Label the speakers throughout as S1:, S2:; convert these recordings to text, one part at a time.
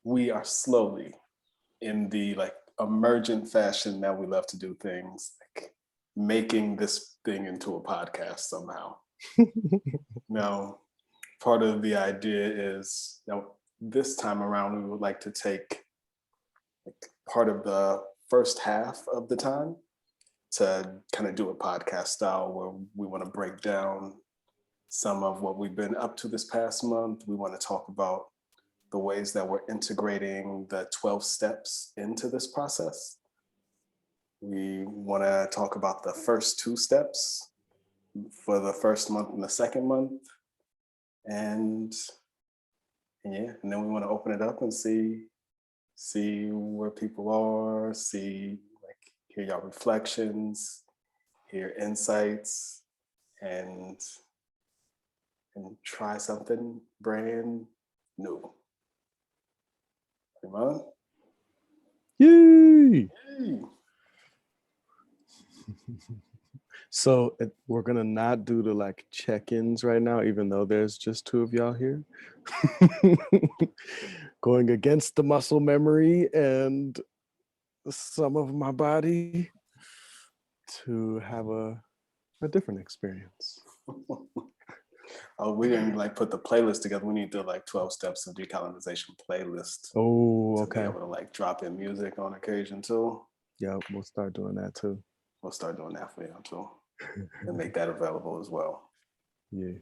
S1: we are slowly in the like emergent fashion that we love to do things, like making this thing into a podcast somehow. Now, part of the idea is, this time around, we would like to take like part of the first half of the time to kind of do a podcast style where we want to break down some of what we've been up to this past month. We want to talk about the ways that we're integrating the 12 steps into this process. We want to talk about the first 2 steps for the first month and the second month. And then we want to open it up and see where people are, hear your reflections, hear insights, and try something brand new. Iman?
S2: Yay! So we're gonna not do the like check-ins right now, even though there's just 2 of y'all here. Going against the muscle memory and some of my body to have a different experience.
S1: Oh, we didn't like put the playlist together. We need the like 12 steps of decolonization playlist.
S2: Oh, okay.
S1: To be able to like drop in music on occasion too.
S2: Yeah, we'll start doing that too.
S1: We'll start doing that for you too. And make that available as well.
S2: Yeah.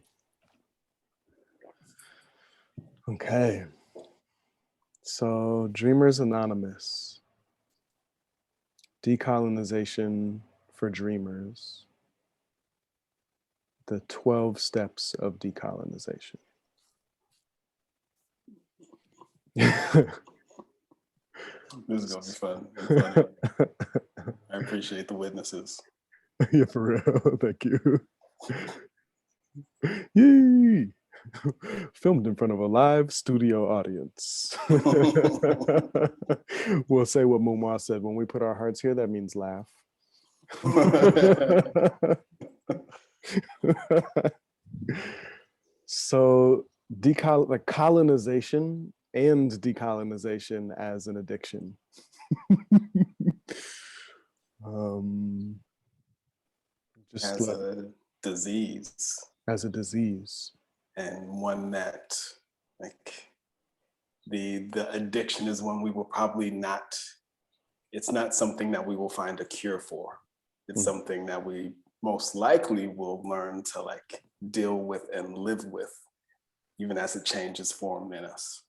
S2: Okay. So Dreamers Anonymous. Decolonization for Dreamers. The 12 steps of decolonization.
S1: This is gonna be fun and funny. I appreciate the witnesses.
S2: Yeah, for real. Thank you. Yay! Filmed in front of a live studio audience. We'll say what Mumwa said. When we put our hearts here, that means laugh. So colonization and decolonization as an addiction.
S1: Just as a disease.
S2: As a disease.
S1: And one that, like, the addiction is one we will probably not, it's not something that we will find a cure for. It's something that we most likely will learn to like deal with and live with, even as it changes form in us.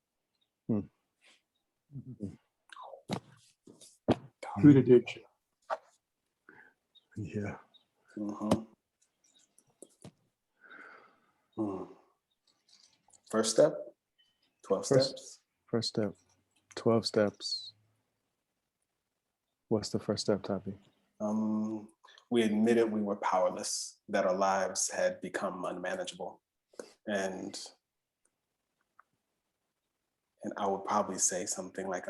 S3: Good addiction.
S2: Yeah.
S1: First step, 12 steps.
S2: First step, 12 steps. What's the first step, Tapi?
S1: We admitted we were powerless, that our lives had become unmanageable. And I would probably say something like,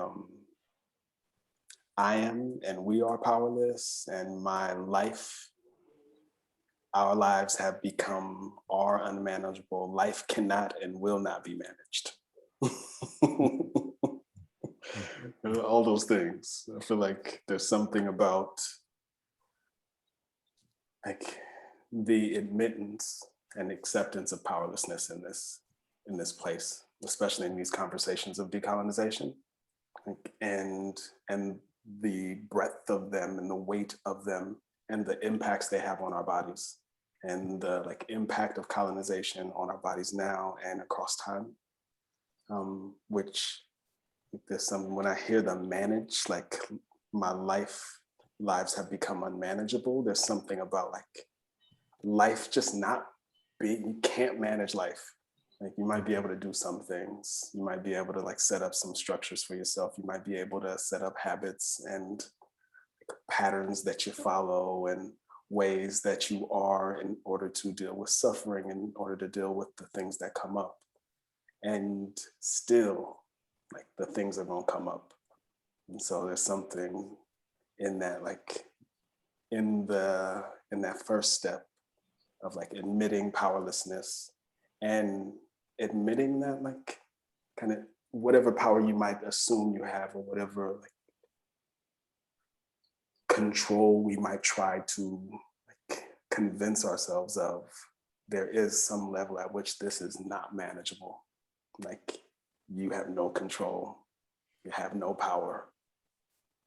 S1: I am and we are powerless, and my life, our lives have become unmanageable. Life cannot and will not be managed. All those things. I feel like there's something about like the admittance and acceptance of powerlessness in this place, especially in these conversations of decolonization, and the breadth of them and the weight of them and the impacts they have on our bodies, and the like impact of colonization on our bodies now and across time, which there's some, when I hear them manage, like my lives have become unmanageable. There's something about like life just not being, you can't manage life. Like you might be able to do some things. You might be able to like set up some structures for yourself. You might be able to set up habits and patterns that you follow and ways that you are in order to deal with suffering, in order to deal with the things that come up. And still, like the things are gonna come up. And so there's something in that, like in that first step of like admitting powerlessness and admitting that like kind of whatever power you might assume you have, or whatever like control we might try to like convince ourselves of, there is some level at which this is not manageable. Like you have no control, you have no power,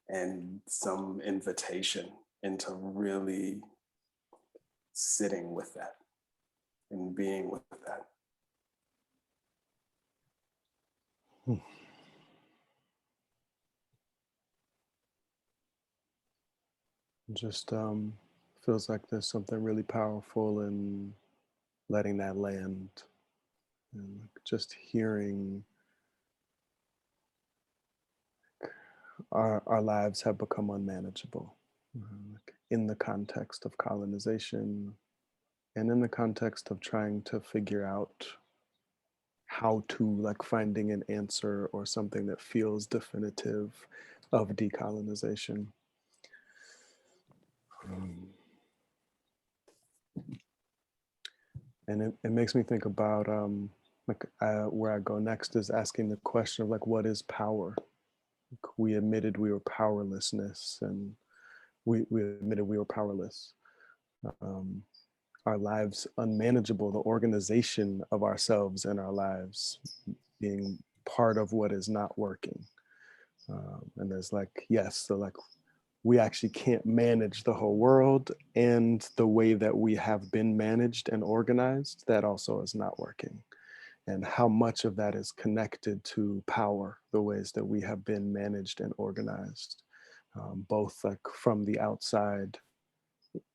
S1: and some invitation into really sitting with that and being with that.
S2: Just feels like there's something really powerful in letting that land, and like just hearing our lives have become unmanageable, like in the context of colonization and in the context of trying to figure out how to, like, finding an answer or something that feels definitive of decolonization. And it makes me think about where I go next is asking the question of like, what is power? Like, we admitted we were powerlessness, and we admitted we were powerless. Our lives unmanageable, the organization of ourselves and our lives being part of what is not working. And there's like, yes, so like we actually can't manage the whole world, and the way that we have been managed and organized, that also is not working. And how much of that is connected to power, the ways that we have been managed and organized, both like from the outside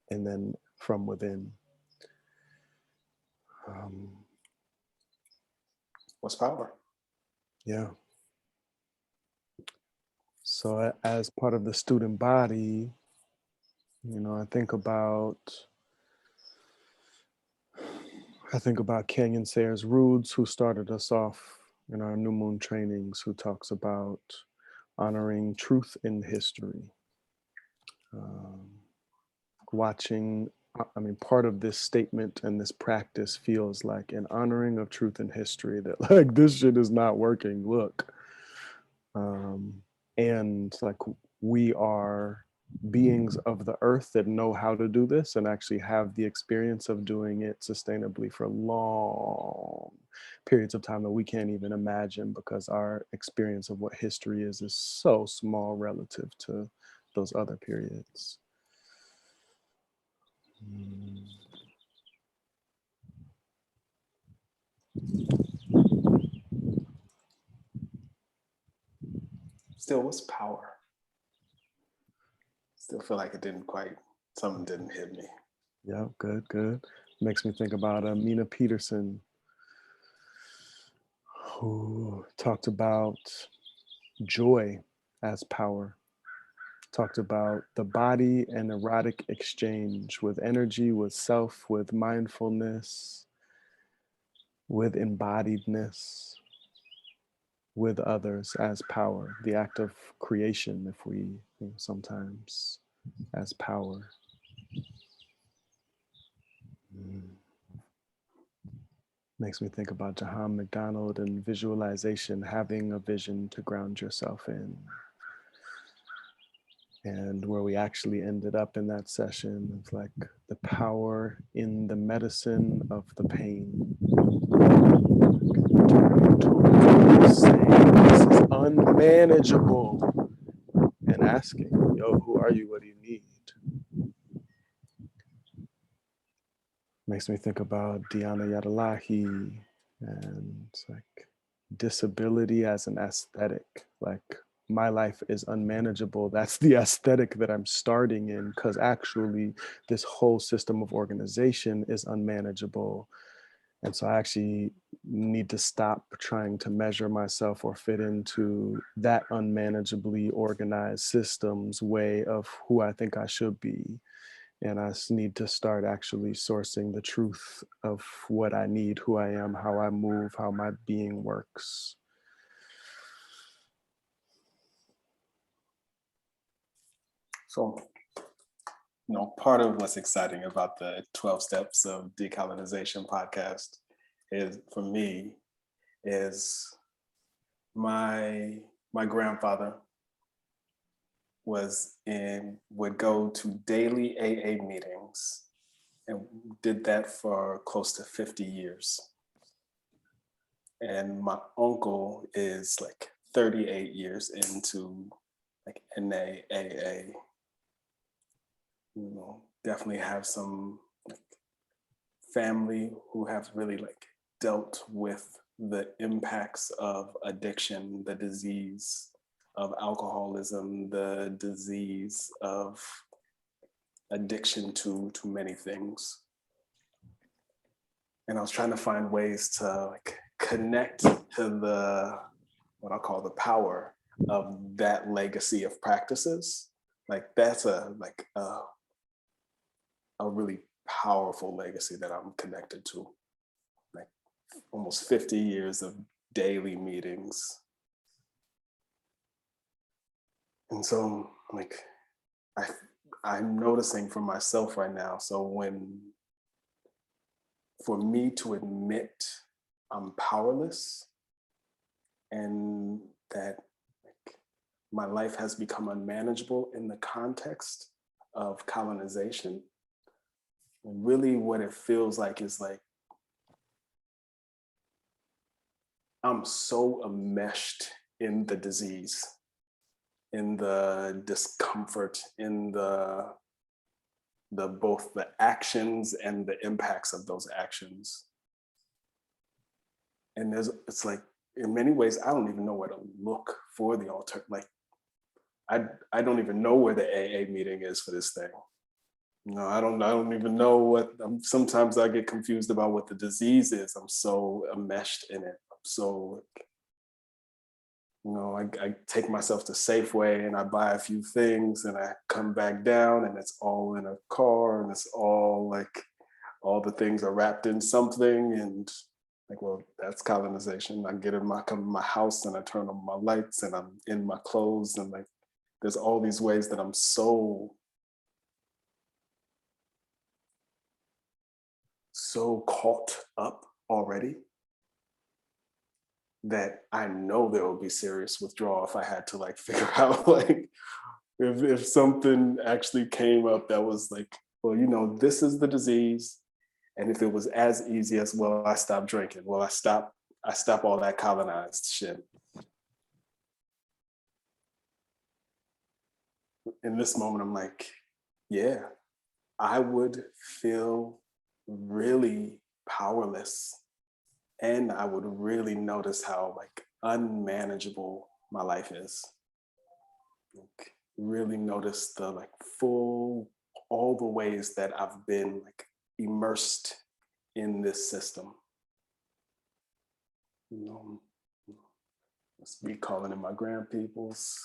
S2: and then from within.
S1: What's power?
S2: Yeah. So as part of the student body, you know, I think about Canyon Sayers Rudes, who started us off in our new moon trainings, who talks about honoring truth in history. Watching, I mean, part of this statement and this practice feels like an honoring of truth in history, that like this shit is not working, look. And like we are beings of the earth that know how to do this and actually have the experience of doing it sustainably for long periods of time that we can't even imagine, because our experience of what history is so small relative to those other periods.
S1: Still, what's power? Still feel like it didn't quite, something didn't hit me.
S2: Yeah, good. Makes me think about Mina Peterson, who talked about joy as power, talked about the body and erotic exchange with energy, with self, with mindfulness, with embodiedness, with others as power, the act of creation, if we, you know, sometimes as power. Makes me think about Jahan McDonald and visualization, having a vision to ground yourself in. And where we actually ended up in that session of like the power in the medicine of the pain. Saying this is unmanageable, and asking, yo, who are you? What do you need? Makes me think about Diana Yadalahi and like disability as an aesthetic. Like my life is unmanageable. That's the aesthetic that I'm starting in, because actually this whole system of organization is unmanageable. And so I actually need to stop trying to measure myself or fit into that unmanageably organized system's way of who I think I should be. And I just need to start actually sourcing the truth of what I need, who I am, how I move, how my being works.
S1: So, you know, part of what's exciting about the 12 Steps of Decolonization podcast is, for me, is my grandfather would go to daily AA meetings and did that for close to 50 years. And my uncle is like 38 years into like NAAA. Definitely have some like family who have really like dealt with the impacts of addiction, the disease of alcoholism, the disease of addiction to many things. And I was trying to find ways to like connect to the what I call the power of that legacy of practices. Like that's a really powerful legacy that I'm connected to. Like almost 50 years of daily meetings. And so like I'm noticing for myself right now. So for me to admit I'm powerless and that like, my life has become unmanageable in the context of colonization, really what it feels like is like I'm so enmeshed in the disease, in the discomfort, in the both the actions and the impacts of those actions. And it's like in many ways I don't even know where to look for the alter. Like I don't even know where the AA meeting is for this thing. I don't even know what. Sometimes I get confused about what the disease is. I'm so enmeshed in it. I'm so I take myself to Safeway and I buy a few things and I come back down and it's all in a car and it's all like all the things are wrapped in something and like, well, that's colonization. I come to my house and I turn on my lights and I'm in my clothes and like there's all these ways that I'm so caught up already that I know there will be serious withdrawal if I had to like figure out like if something actually came up that was like, well, this is the disease. And if it was as easy as, well, I stopped drinking. Well, I stop all that colonized shit. In this moment, I'm like, yeah, I would feel really powerless. And I would really notice how like unmanageable my life is. Like, really notice the like all the ways that I've been like immersed in this system. Recalling in my grandpeoples,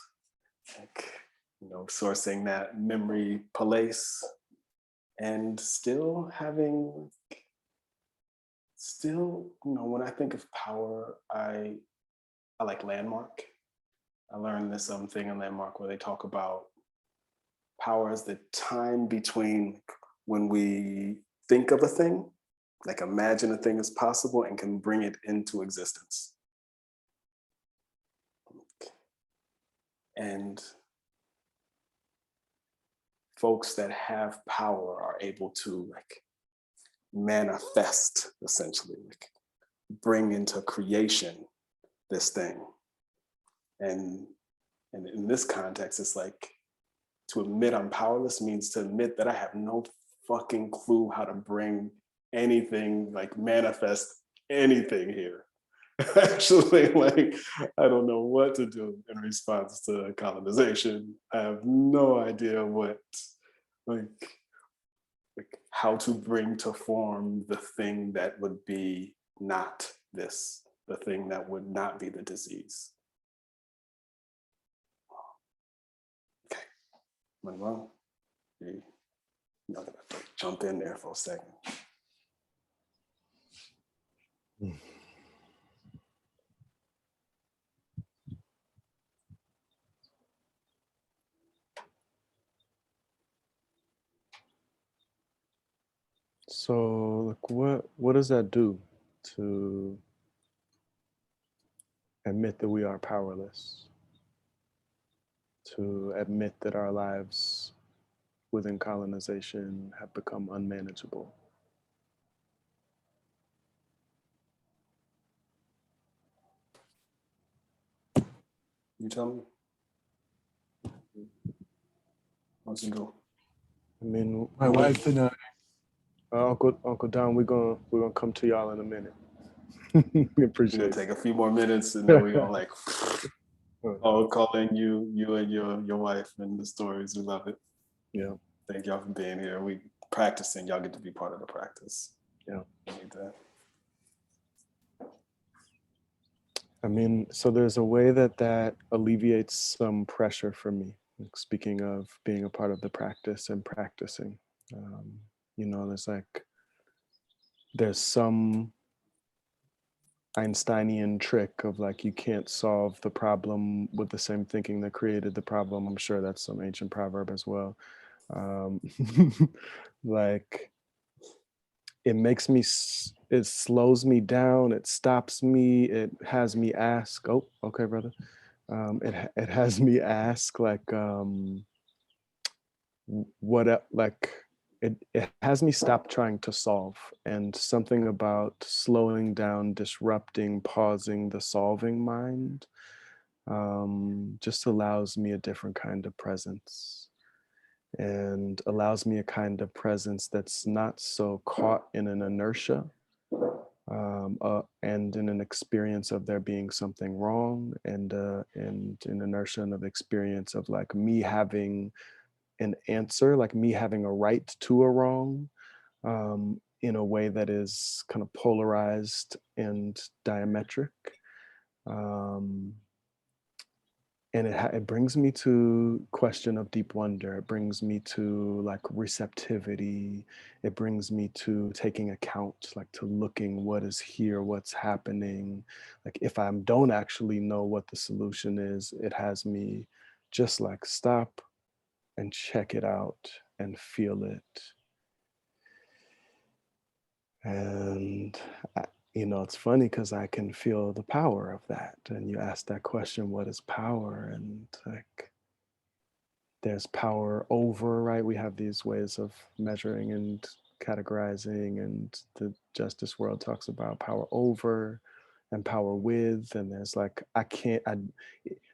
S1: like, sourcing that memory place and still having, when I think of power, I like Landmark. I learned this thing in Landmark where they talk about power as the time between when we think of a thing, like imagine a thing is possible and can bring it into existence. And folks that have power are able to like manifest, essentially, like bring into creation this thing. And in this context, it's like to admit I'm powerless means to admit that I have no fucking clue how to bring anything, like manifest anything here. Actually, like, I don't know what to do in response to colonization. I have no idea what, like how to bring to form the thing that would be not this, the thing that would not be the disease. Okay, Monroe, you know, jump in there for a second.
S2: So, like, what does that do to admit that we are powerless, to admit that our lives within colonization have become unmanageable.
S1: You tell me. What's it go?
S2: I mean,
S3: My wife and I.
S2: Uncle Don, we're gonna come to y'all in a minute. We
S1: We're
S2: appreciate
S1: gonna
S2: it.
S1: take a few more minutes and then we're gonna like calling you and your wife and the stories. We love it.
S2: Yeah.
S1: Thank y'all for being here. We practicing. Y'all get to be part of the practice.
S2: Yeah.
S1: We need that.
S2: I mean, so there's a way that alleviates some pressure for me. Like, speaking of being a part of the practice and practicing, there's some Einsteinian trick of like, you can't solve the problem with the same thinking that created the problem. I'm sure that's some ancient proverb as well. Like, it slows me down, it stops me, it has me ask, oh, okay, brother. It has me ask like, it has me stop trying to solve, and something about slowing down, disrupting, pausing the solving mind just allows me a different kind of presence, and allows me a kind of presence that's not so caught in an inertia and in an experience of there being something wrong, and in inertia and of experience of like me having an answer, like me having a right to a wrong, in a way that is kind of polarized and diametric. And it brings me to question of deep wonder. It brings me to like receptivity. It brings me to taking account, like to looking what is here, what's happening. Like if I don't actually know what the solution is, it has me just like stop and check it out and feel it. And it's funny because I can feel the power of that. And you ask that question, what is power? And like, there's power over, right? We have these ways of measuring and categorizing, and the justice world talks about power over and power with. And there's like,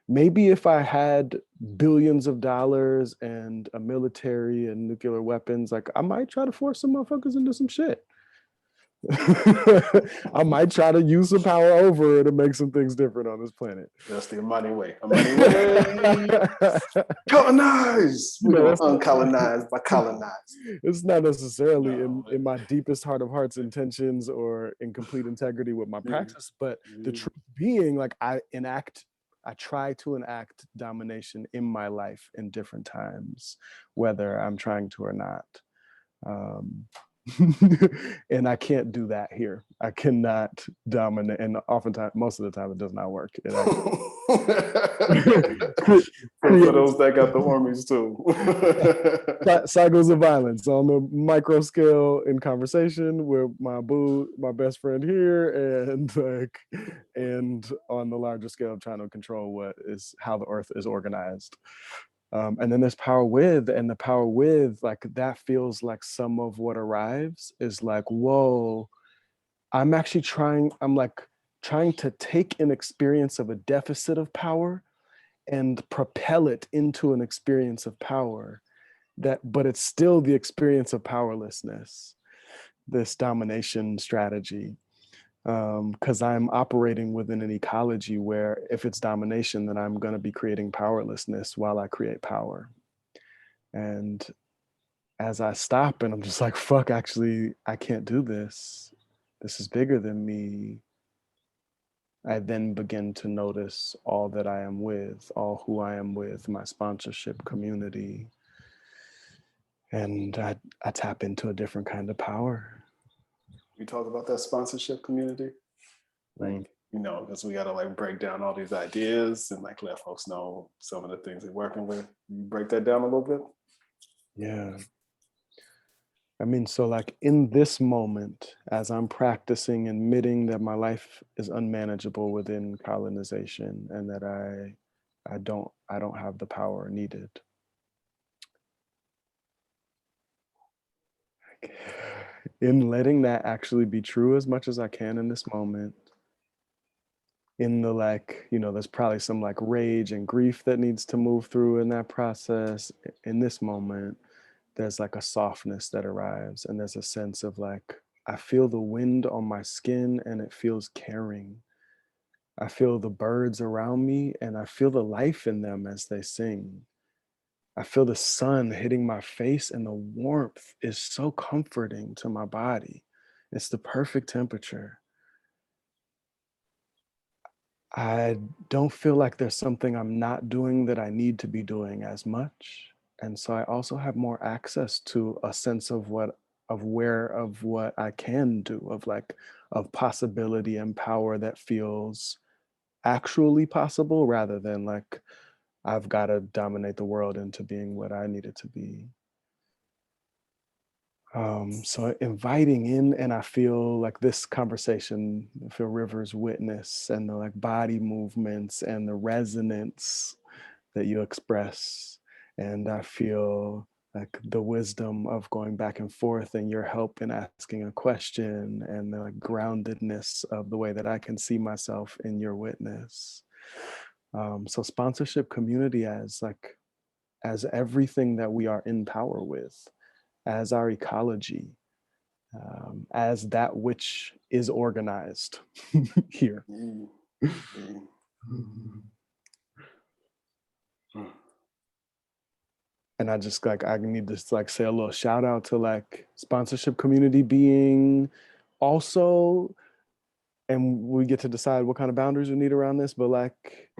S2: maybe if I had billions of dollars and a military and nuclear weapons, like I might try to force some motherfuckers into some shit. I might try to use some power over to make some things different on this planet.
S1: That's the money way. Money way. Colonize. We're gonna uncolonize by colonize.
S2: It's not necessarily in my deepest heart of hearts intentions or in complete integrity with my practice, but the truth being, like I try to enact domination in my life in different times, whether I'm trying to or not. And I can't do that here. I cannot dominate, and oftentimes, most of the time, it does not work.
S1: For those that got the armies too.
S2: Cycles of violence on the micro scale in conversation with my boo, my best friend here, and on the larger scale, trying to control how the earth is organized. And then there's power with, and the power with, like that feels like some of what arrives is like, whoa, I'm like trying to take an experience of a deficit of power and propel it into an experience of power but it's still the experience of powerlessness, this domination strategy. Because I'm operating within an ecology where if it's domination, then I'm going to be creating powerlessness while I create power. And as I stop and I'm just like, fuck, actually, I can't do this. This is bigger than me. I then begin to notice all that I am with, all who I am with, my sponsorship community. And I tap into a different kind of power.
S1: We talked about that sponsorship community, like because we got to like break down all these ideas and like let folks know some of the things they're working with. You break that down a little bit.
S2: Yeah, I mean, so like in this moment, as I'm practicing admitting that my life is unmanageable within colonization and that I don't have the power needed. In letting that actually be true as much as I can in this moment, in the like, you know, there's probably some like rage and grief that needs to move through in that process. In this moment, there's like a softness that arrives, and there's a sense of like, I feel the wind on my skin and it feels caring. I feel the birds around me and I feel the life in them as they sing. I feel the sun hitting my face and the warmth is so comforting to my body. It's the perfect temperature. I don't feel like there's something I'm not doing that I need to be doing as much. And so I also have more access to a sense of what I can do, of like of possibility and power that feels actually possible rather than like I've got to dominate the world into being what I need it to be. So inviting in, and I feel like this conversation, I feel River's witness and the like body movements and the resonance that you express. And I feel like the wisdom of going back and forth and your help in asking a question and the like groundedness of the way that I can see myself in your witness. So sponsorship community as everything that we are in power with, as our ecology, as that which is organized here.
S1: Mm.
S2: And I just like, I need to like say a little shout out to like sponsorship community being also, and we get to decide what kind of boundaries we need around this, but like,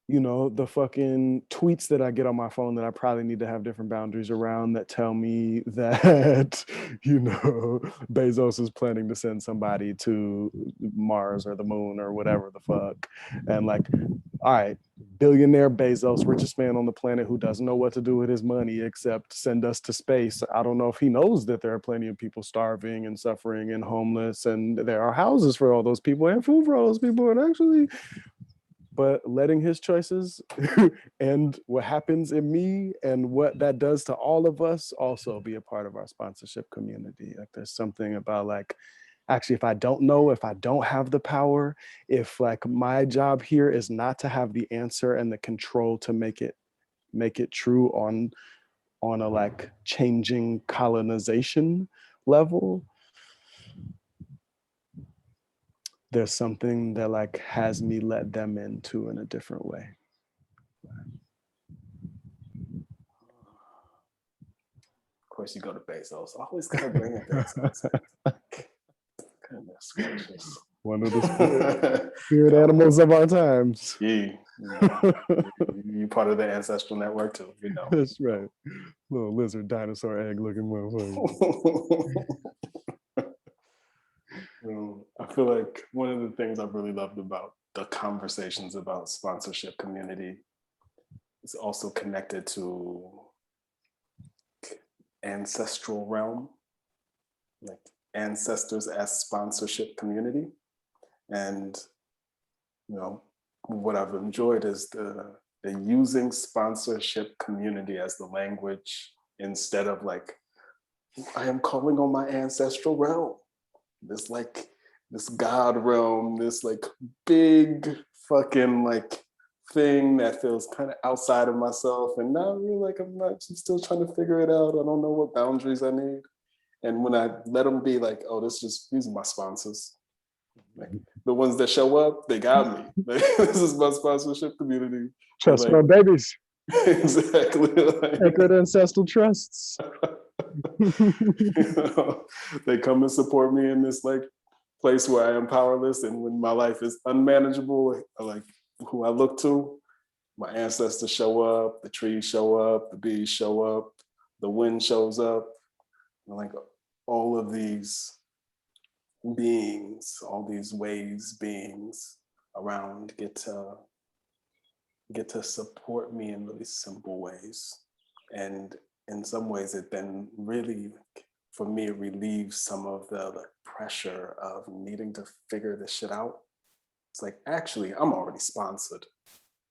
S2: you know, the fucking tweets that I get on my phone that I probably need to have different boundaries around that tell me that, you know, Bezos is planning to send somebody to Mars or the moon or whatever the fuck. And like, all right, billionaire Bezos, richest man on the planet who doesn't know what to do with his money except send us to space. I don't know if he knows that there are plenty of people starving and suffering and homeless, and there are houses for all those people and food for all those people. And actually, but letting his choices and what happens in me and what that does to all of us also be a part of our sponsorship community. Like there's something about like, actually, if I don't know, if I don't have the power, if like my job here is not to have the answer and the control to make it true on a like changing colonization level, there's something that like has me let them into in a different way.
S1: Of course, you go to Bezos. Always gotta bring in Bezos. Goodness gracious.
S2: One of the spirit animals of our times.
S1: Yeah, you know, you part of the ancestral network too, you know.
S2: That's right. Little lizard dinosaur egg looking motherfucker.
S1: I feel like one of the things I've really loved about the conversations about sponsorship community is also connected to ancestral realm, like ancestors as sponsorship community. And you know, what I've enjoyed is the using sponsorship community as the language instead of like, I am calling on my ancestral realm. This like this God realm, this like big fucking like thing that feels kind of outside of myself. And now really like I'm still trying to figure it out. I don't know what boundaries I need. And when I let them be like, oh, these are my sponsors. Like the ones that show up, they got me. Like, this is my sponsorship community.
S2: Trust
S1: like,
S2: my babies.
S1: Exactly. Like,
S2: Sacred ancestral trusts.
S1: They come and support me in this like place where I am powerless, and when my life is unmanageable, like who I look to, my ancestors show up, the trees show up, the bees show up, the wind shows up, and like all of these beings, all these waves beings around get to support me in really simple ways. And in some ways it then really for me, it relieves some of the pressure of needing to figure this shit out. It's like, actually, I'm already sponsored.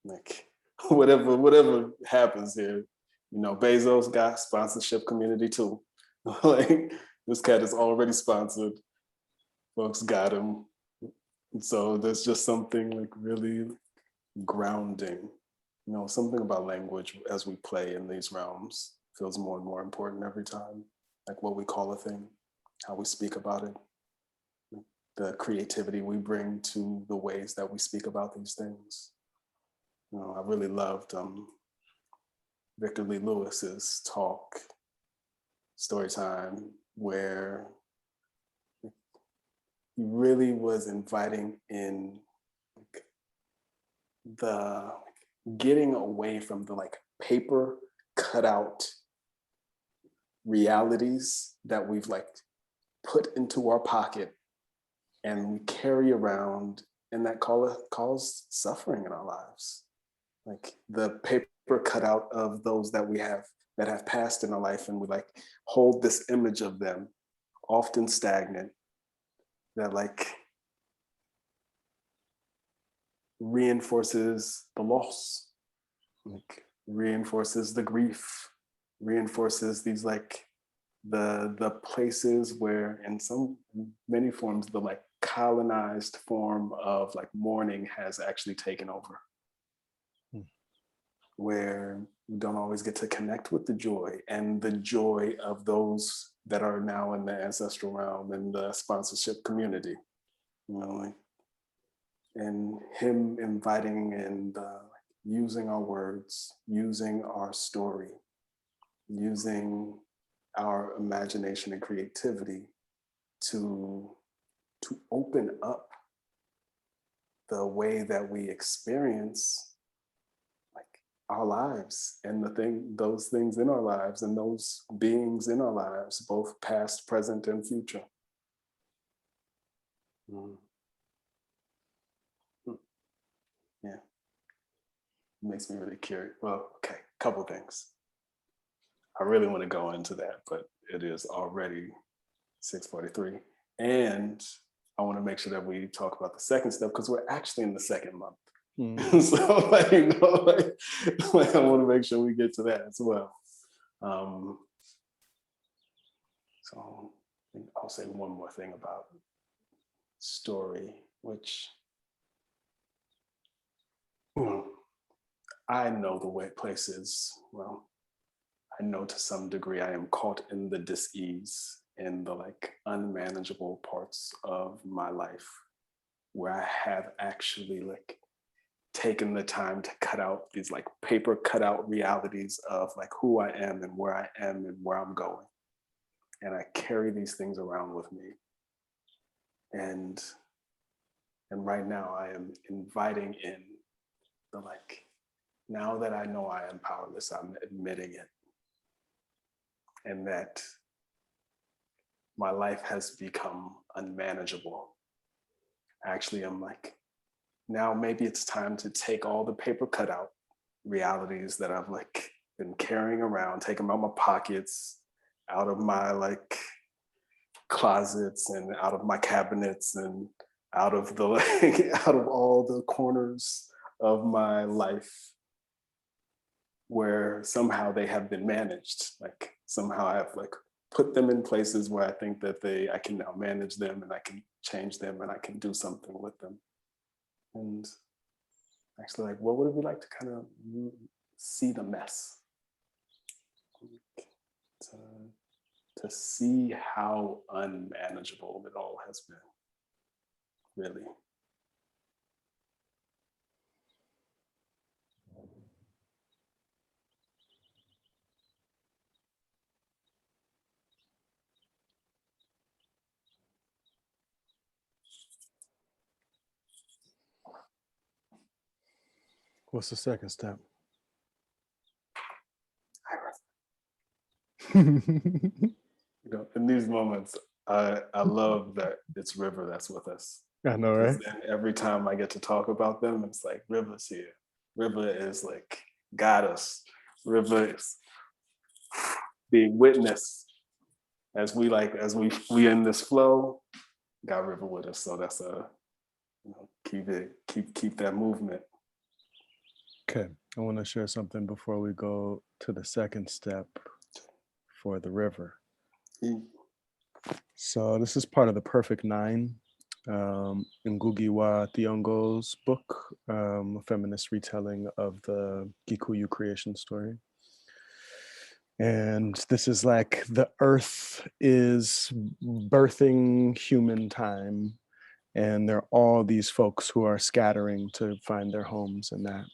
S1: Like, whatever happens here, Bezos got sponsorship community too. Like, this cat is already sponsored. Folks got him. And so there's just something like really grounding. Something about language as we play in these realms feels more and more important every time. Like what we call a thing, how we speak about it, the creativity we bring to the ways that we speak about these things. I really loved Victor Lee Lewis's talk, story time, where he really was inviting in the getting away from the paper cutout realities that we've put into our pocket and we carry around, and that cause suffering in our lives. Like the paper cutout of those that we have that have passed in our life, and we hold this image of them, often stagnant, that reinforces the loss, reinforces the grief, reinforces these the places where in many forms the colonized form of mourning has actually taken over, where we don't always get to connect with the joy of those that are now in the ancestral realm and the sponsorship community, and him inviting and using our words, using our story, using our imagination and creativity to open up the way that we experience our lives and those things in our lives and those beings in our lives, both past, present, and future. Yeah, it makes me really curious. Well, okay, couple things. I really want to go into that, but it is already 6:43. And I want to make sure that we talk about the second step because we're actually in the second month. So I want to make sure we get to that as well. So I'll say one more thing about story, which I know the way places, well, I know to some degree I am caught in the dis-ease, in the unmanageable parts of my life where I have actually taken the time to cut out these paper cutout realities of who I am and where I am and where I'm going. And I carry these things around with me. And right now I am inviting in the now that I know I am powerless, I'm admitting it. And that my life has become unmanageable. Actually, I'm now maybe it's time to take all the paper cutout realities that I've been carrying around, take them out of my pockets, out of my closets and out of my cabinets and out of the out of all the corners of my life where somehow they have been managed. Somehow I've put them in places where I think that I can now manage them and I can change them and I can do something with them. And actually, what would it be like to kind of see the mess? To see how unmanageable it all has been, really.
S2: What's the second step?
S1: In these moments, I love that it's River that's with us.
S2: I know, right?
S1: Then every time I get to talk about them, it's River's here. River is got us. River is being witnessed. as we in this flow, got river with us. So that's keep that movement.
S2: Okay, I want to share something before we go to the second step for the river. So this is part of the Perfect Nine, Ngugi wa Thiong'o's book, a feminist retelling of the Gikuyu creation story. And this is like the earth is birthing human time, and there are all these folks who are scattering to find their homes in that.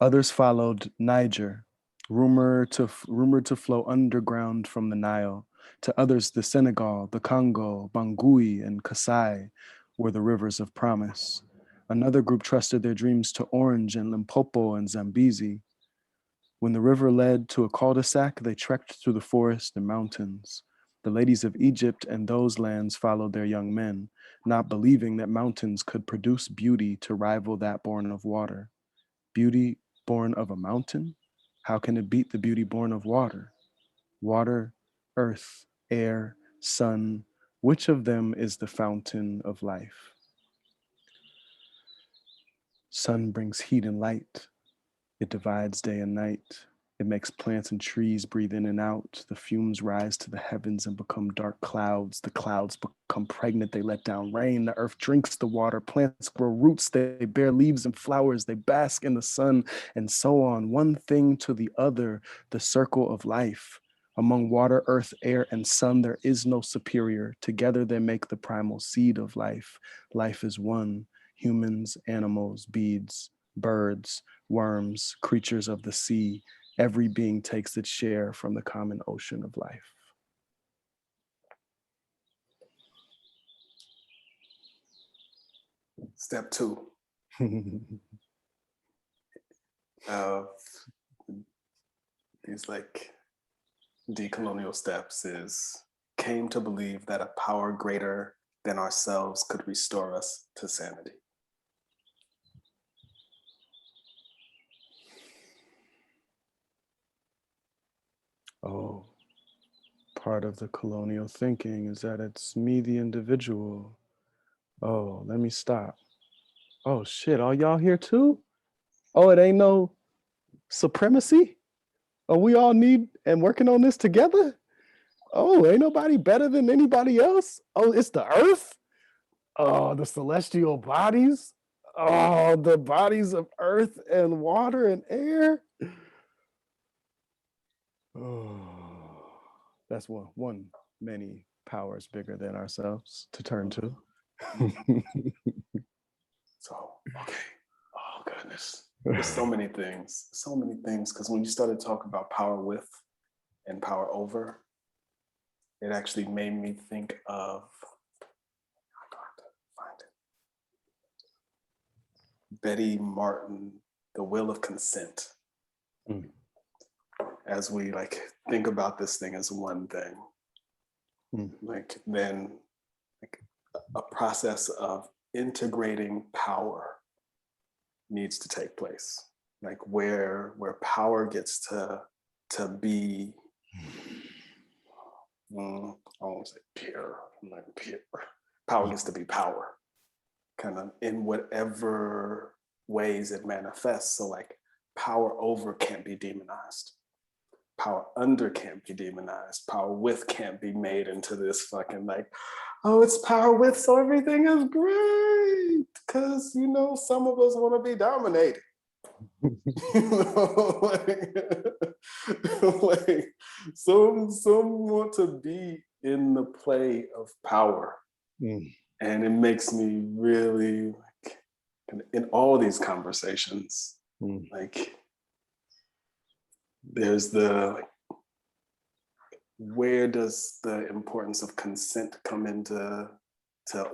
S2: Others followed Niger, rumored to flow underground from the Nile. To others, the Senegal, the Congo, Bangui, and Kasai were the rivers of promise. Another group trusted their dreams to Orange and Limpopo and Zambezi. When the river led to a cul-de-sac, they trekked through the forest and mountains. The ladies of Egypt and those lands followed their young men, not believing that mountains could produce beauty to rival that born of water. Beauty born of a mountain? How can it beat the beauty born of water? Water, earth, air, sun, which of them is the fountain of life? Sun brings heat and light. It divides day and night. It makes plants and trees breathe in and out. The fumes rise to the heavens and become dark clouds. The clouds become pregnant. They let down rain. The earth drinks the water. Plants grow roots. They bear leaves and flowers. They bask in the sun, and so on. One thing to the other, the circle of life. Among water, earth, air, and sun, there is no superior. Together they make the primal seed of life. Life is one. Humans, animals, beads, birds, worms, creatures of the sea. Every being takes its share from the common ocean of life.
S1: Step 2 of these like decolonial steps is came to believe that a power greater than ourselves could restore us to sanity.
S2: Oh, part of the colonial thinking is that it's me, the individual. Oh, let me stop. Oh shit, all y'all here too? Oh, it ain't no supremacy? Oh, we all need and working on this together? Oh, ain't nobody better than anybody else? Oh, it's the earth? Oh, the celestial bodies? Oh, the bodies of earth and water and air? Oh, that's one many powers bigger than ourselves to turn to.
S1: So, okay. Oh, goodness. There's so many things, because when you started talking about power with and power over, it actually made me think of, I got to find it, Betty Martin, The Will of Consent. Mm. As we like think about this thing as one thing, then a process of integrating power needs to take place, like where power gets to be, I won't say pure, like pure. Power gets to be power, kind of in whatever ways it manifests. So like power over can't be demonized. Power under can't be demonized. Power with can't be made into this fucking like, oh, it's power with, so everything is great. Because, some of us want to be dominated. Some want to be in the play of power. And it makes me really, like, in all these conversations, like, there's where does the importance of consent come into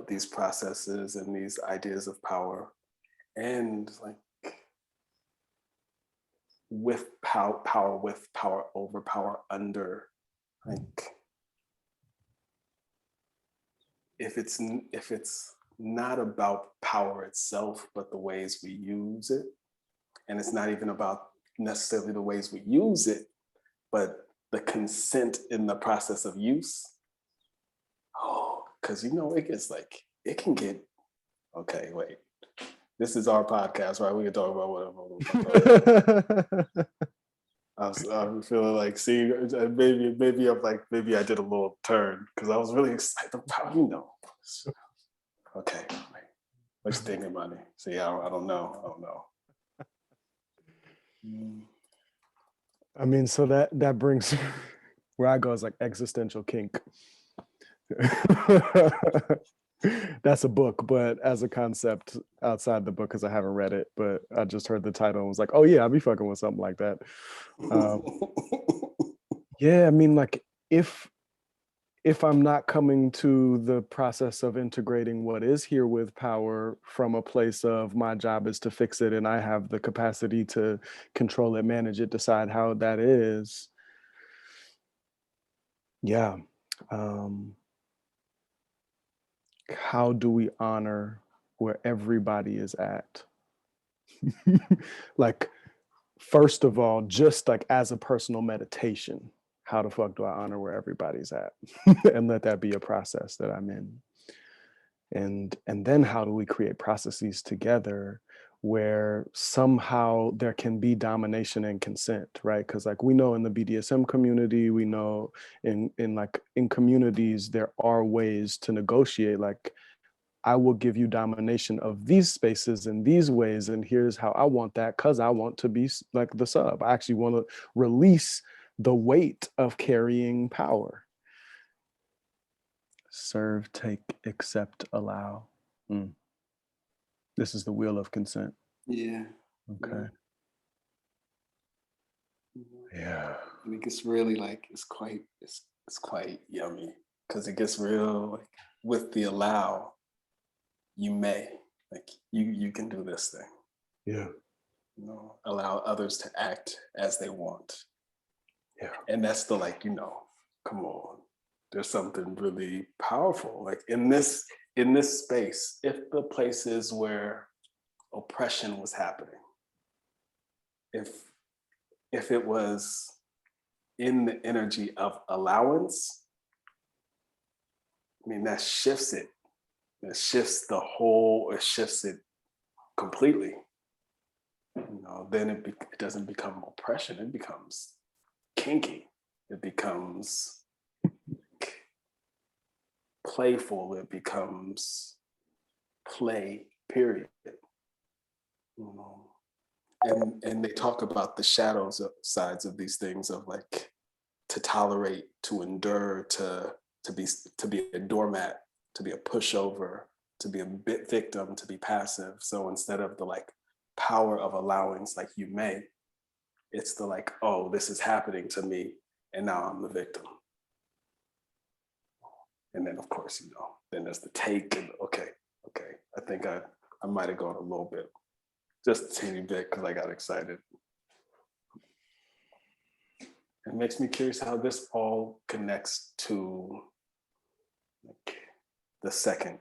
S1: these processes and these ideas of power? And like with power with, power over, power under, like if it's not about power itself, but the ways we use it, and it's not even about necessarily the ways we use it, but the consent in the process of use. Oh, because it gets like, it can get, okay, wait. This is our podcast, right? We can talk about whatever. I'm feeling like, see, maybe I did a little turn because I was really excited about, Okay, what you thinking, money? See, I don't know.
S2: I mean, so that brings where I go is like existential kink. That's a book, but as a concept outside the book, because I haven't read it, but I just heard the title and was like, oh yeah, I'll be fucking with something like that. Yeah, I mean, like if I'm not coming to the process of integrating what is here with power from a place of my job is to fix it and I have the capacity to control it, manage it, decide how that is. Yeah. How do we honor where everybody is at? Like, first of all, just like as a personal meditation, how the fuck do I honor where everybody's at? And let that be a process that I'm in. And then how do we create processes together where somehow there can be domination and consent, right? Because like we know in the BDSM community, we know in communities there are ways to negotiate. Like, I will give you domination of these spaces in these ways, and here's how I want that, because I want to be like the sub. I actually want to release the weight of carrying power. Serve, take, accept, allow. This is the wheel of consent.
S1: Yeah.
S2: Okay. Yeah.
S1: And it gets really like, it's quite yummy because it gets real like with the allow, you may, like you can do this thing.
S2: Yeah.
S1: Allow others to act as they want.
S2: Yeah.
S1: And that's the like, come on. There's something really powerful. Like in this space, if the places where oppression was happening, if it was in the energy of allowance, I mean, that shifts it. It shifts it completely. Then it doesn't become oppression. It becomes kinky. It becomes playful. It becomes play, period. And they talk about the shadows of sides of these things of like to tolerate, to endure, to be a doormat, to be a pushover, to be a bit victim, to be passive. So instead of the like power of allowance, like you may, it's the like, oh, this is happening to me, and now I'm the victim. And then of course, then there's the take and okay. I think I might have gone a little bit, just a teeny bit because I got excited. It makes me curious how this all connects to like, the second.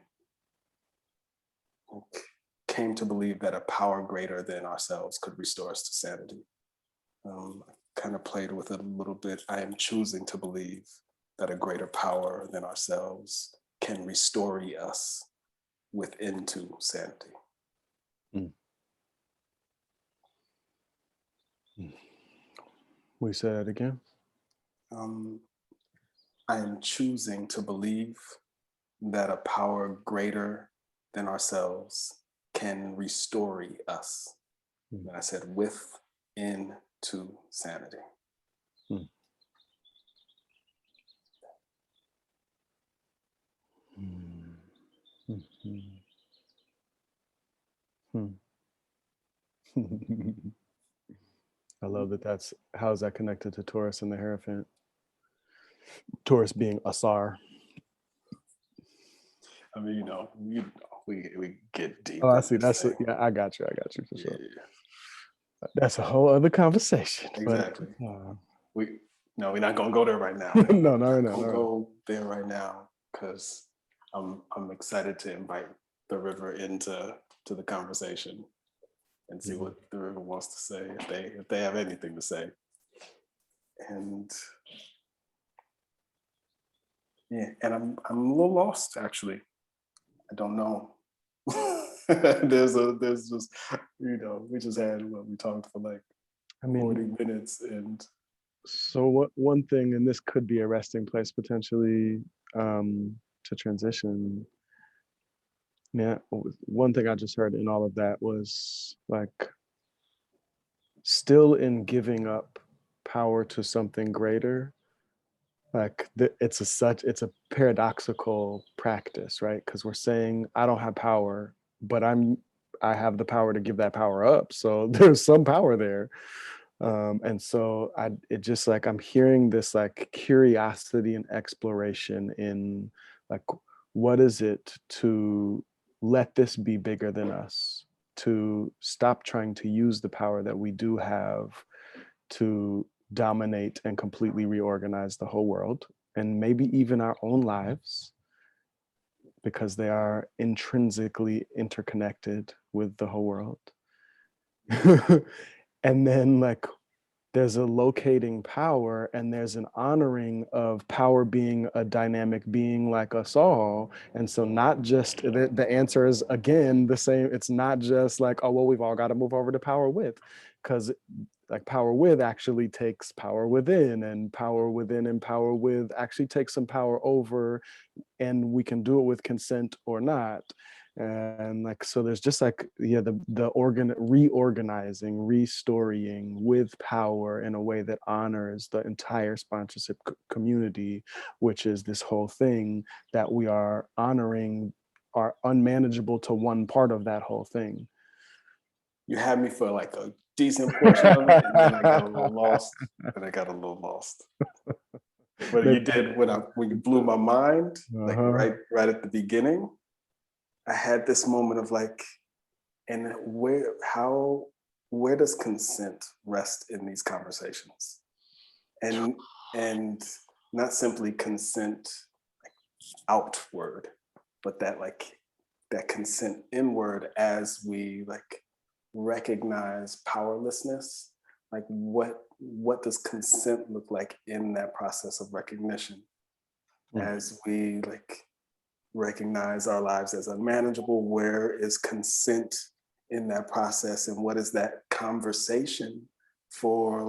S1: Came to believe that a power greater than ourselves could restore us to sanity. I kind of played with it a little bit. I am choosing to believe that a greater power than ourselves can restore us within to sanity.
S2: We say that again?
S1: I am choosing to believe that a power greater than ourselves can restore us. And I said within to sanity.
S2: I love that. How is that connected to Taurus and the Hierophant? Taurus being Asar.
S1: I mean, we get deep.
S2: Oh, I see. Yeah, I got you for sure.
S1: Yeah.
S2: That's a whole other conversation.
S1: Exactly.
S2: But,
S1: we're not gonna go there right now.
S2: No.
S1: Go there right now because I'm excited to invite the river into the conversation and see what the river wants to say if they have anything to say. And yeah, and I'm a little lost actually. I don't know. there's just, we just had what we talked for like
S2: I mean,
S1: 40 minutes, and
S2: so what one thing, and this could be a resting place potentially, to transition. Yeah, one thing I just heard in all of that was like, still in giving up power to something greater, like it's a paradoxical practice, right? Because we're saying I don't have power, but I have the power to give that power up, so there's some power there. And so it just like, I'm hearing this like curiosity and exploration in like, what is it to let this be bigger than us, to stop trying to use the power that we do have to dominate and completely reorganize the whole world, and maybe even our own lives, because they are intrinsically interconnected with the whole world. And then like, there's a locating power, and there's an honoring of power being a dynamic being like us all. And so not just the answer is again the same. It's not just like, oh well, we've all got to move over to power with, because like power with actually takes power within, and power within and power with actually takes some power over, and we can do it with consent or not. And like, so there's just like, yeah, the reorganizing, restoring with power in a way that honors the entire sponsorship community, which is this whole thing that we are honoring are unmanageable to one part of that whole thing.
S1: you had me for like a decent portion of it, and then I got a little lost. But you did when you blew my mind, like right at the beginning. I had this moment of like, and where does consent rest in these conversations? And not simply consent outward, but that consent inward, as we like recognize powerlessness. Like what does consent look like in that process of recognition, as we like recognize our lives as unmanageable? Where is consent in that process, and what is that conversation for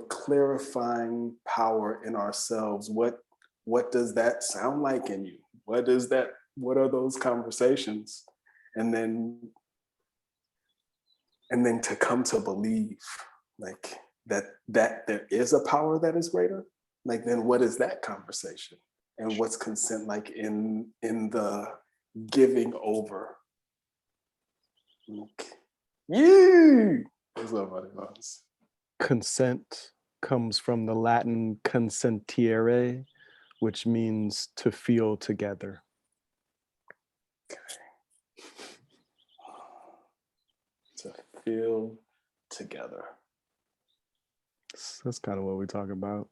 S1: clarifying power in ourselves? What does that sound like in you? What are those conversations? And then to come to believe like that there is a power that is greater. Like, then what is that conversation? And what's consent like in the giving over? Yeah. What's up, buddy?
S2: Consent comes from the Latin consentire, which means to feel together.
S1: To feel together.
S2: That's kind of what we talk about.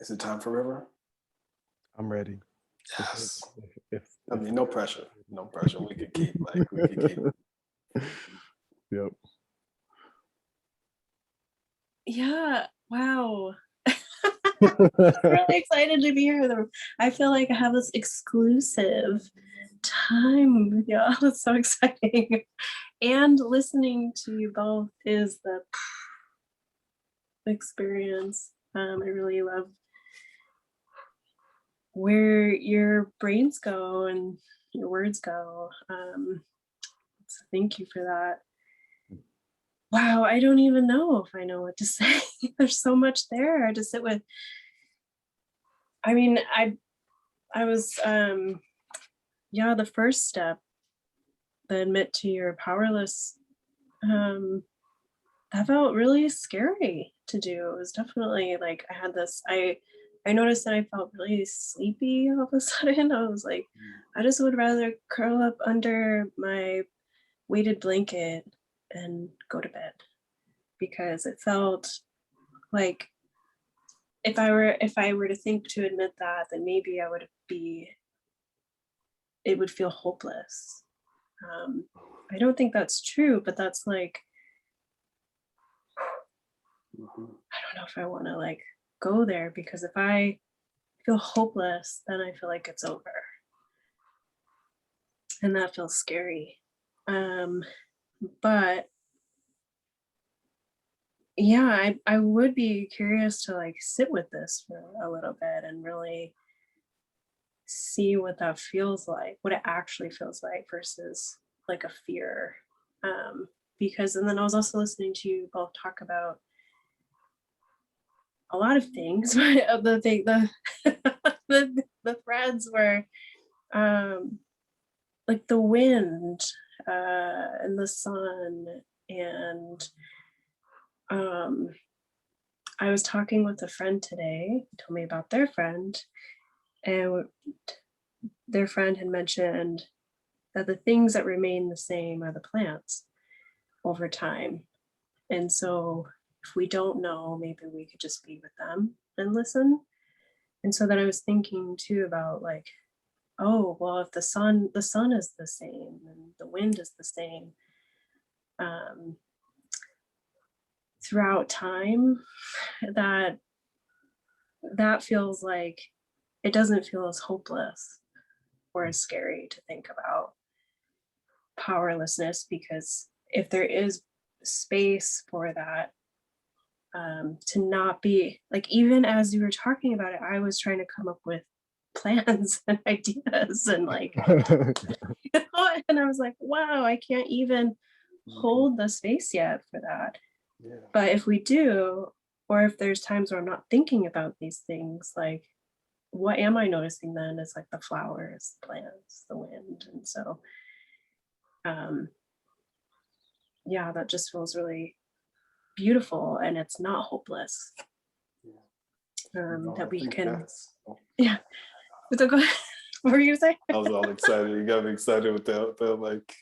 S1: Is it time for River?
S2: I'm ready.
S1: Yes. I mean, no pressure. No pressure. We could keep.
S2: Yep.
S3: Yeah. Wow. I'm really excited to be here. I feel like I have this exclusive time with y'all. It's so exciting. And listening to you both is the experience. I really love where your brains go and your words go. So thank you for that. Wow, I don't even know if I know what to say. There's so much there to sit with. I mean, I was the first step, the admit to your powerless, that felt really scary to do. It was definitely like I had this, I noticed that I felt really sleepy all of a sudden. I was like, I just would rather curl up under my weighted blanket and go to bed, because it felt like if I were to think to admit that, then maybe it would feel hopeless. I don't think that's true, but that's like,
S1: Mhm.
S3: I don't know if I want to like go there, because if I feel hopeless, then I feel like it's over. And that feels scary. But yeah, I would be curious to like sit with this for a little bit and really see what that feels like, what it actually feels like versus like a fear. Because, and then I was also listening to you both talk about a lot of things, but the thing, the threads were like the wind and the sun, and um I was talking with a friend today who told me about their friend, and their friend had mentioned that the things that remain the same are the plants over time. And so if we don't know, maybe we could just be with them and listen. And so then I was thinking too about like, oh, well, if the sun is the same and the wind is the same, um, throughout time, that that feels like it doesn't feel as hopeless or as scary to think about powerlessness, because if there is space for that, to not be like, even as you were talking about it, I was trying to come up with plans and ideas and like, and I was like, wow, I can't even hold the space yet for that.
S1: Yeah.
S3: But if we do, or if there's times where I'm not thinking about these things, like what am I noticing then is like the flowers, the plants, the wind. And so um yeah, that just feels really beautiful, and it's not hopeless.
S1: No,
S3: That
S1: I
S3: we
S1: think
S3: can,
S1: that's. Oh,
S3: yeah. So go ahead. What were you saying?
S1: I was all excited. You got me excited with the like,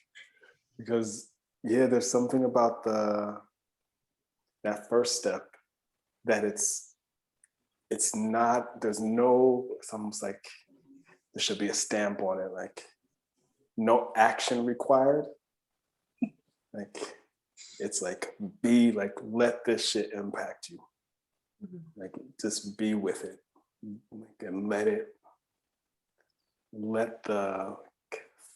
S1: because yeah, there's something about that first step that it's not. There's no. It's almost like there should be a stamp on it, like no action required. Like it's like be like let this shit impact you. Like just be with it, like, and let the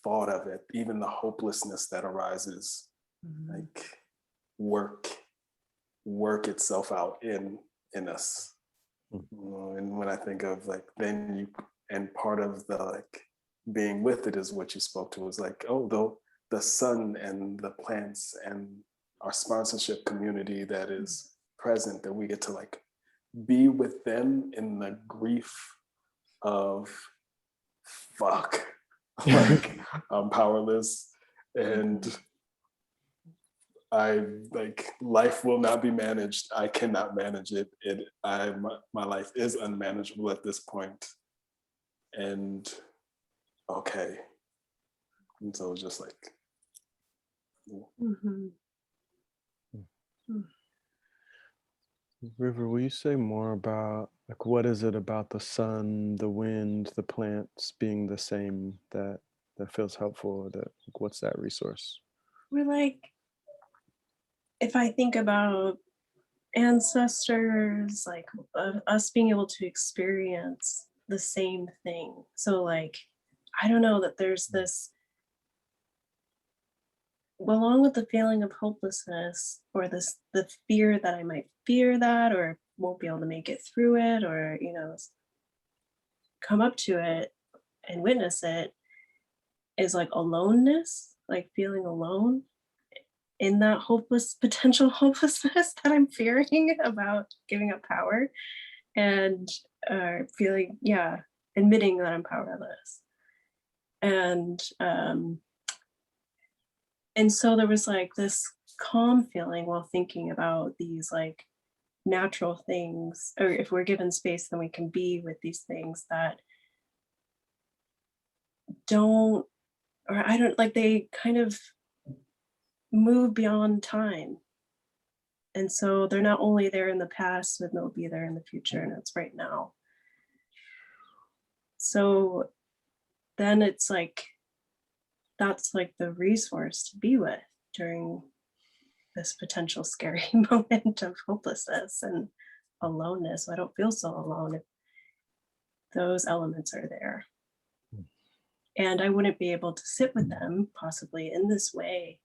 S1: thought of it, even the hopelessness that arises, like work itself out in us. And when I think of like then you, and part of the like being with it is what you spoke to, was like, oh, though the sun and the plants and our sponsorship community that is present, that we get to like be with them in the grief of fuck, like I'm powerless, and I like life will not be managed. I cannot manage it. My life is unmanageable at this point. And okay. And so it's just like
S3: Mm-hmm.
S2: River, will you say more about like what is it about the sun, the wind, the plants being the same that feels helpful? Or that like, what's that resource?
S3: We're like, if I think about ancestors, like us being able to experience the same thing. So like, I don't know, that there's this, along with the feeling of hopelessness, or this the fear that I might fear that or won't be able to make it through it, or come up to it and witness it, is like aloneness, like feeling alone in that hopeless potential hopelessness that I'm fearing about giving up power, and feeling, yeah, admitting that I'm powerless. And so there was like this calm feeling while thinking about these like natural things, or if we're given space, then we can be with these things that don't, or I don't, like they kind of move beyond time. And so they're not only there in the past, but they'll be there in the future, and it's right now. So then it's like that's like the resource to be with during this potential scary moment of hopelessness and aloneness. So I don't feel so alone if those elements are there. And I wouldn't be able to sit with them possibly in this way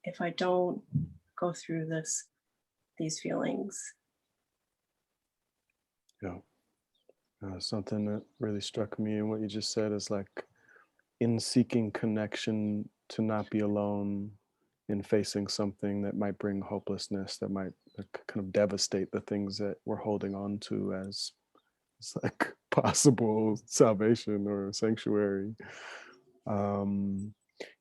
S3: if I don't go through these feelings.
S2: Yeah. Something that really struck me in what you just said is like, in seeking connection, to not be alone in facing something that might bring hopelessness, that might kind of devastate the things that we're holding on to as like possible salvation or sanctuary.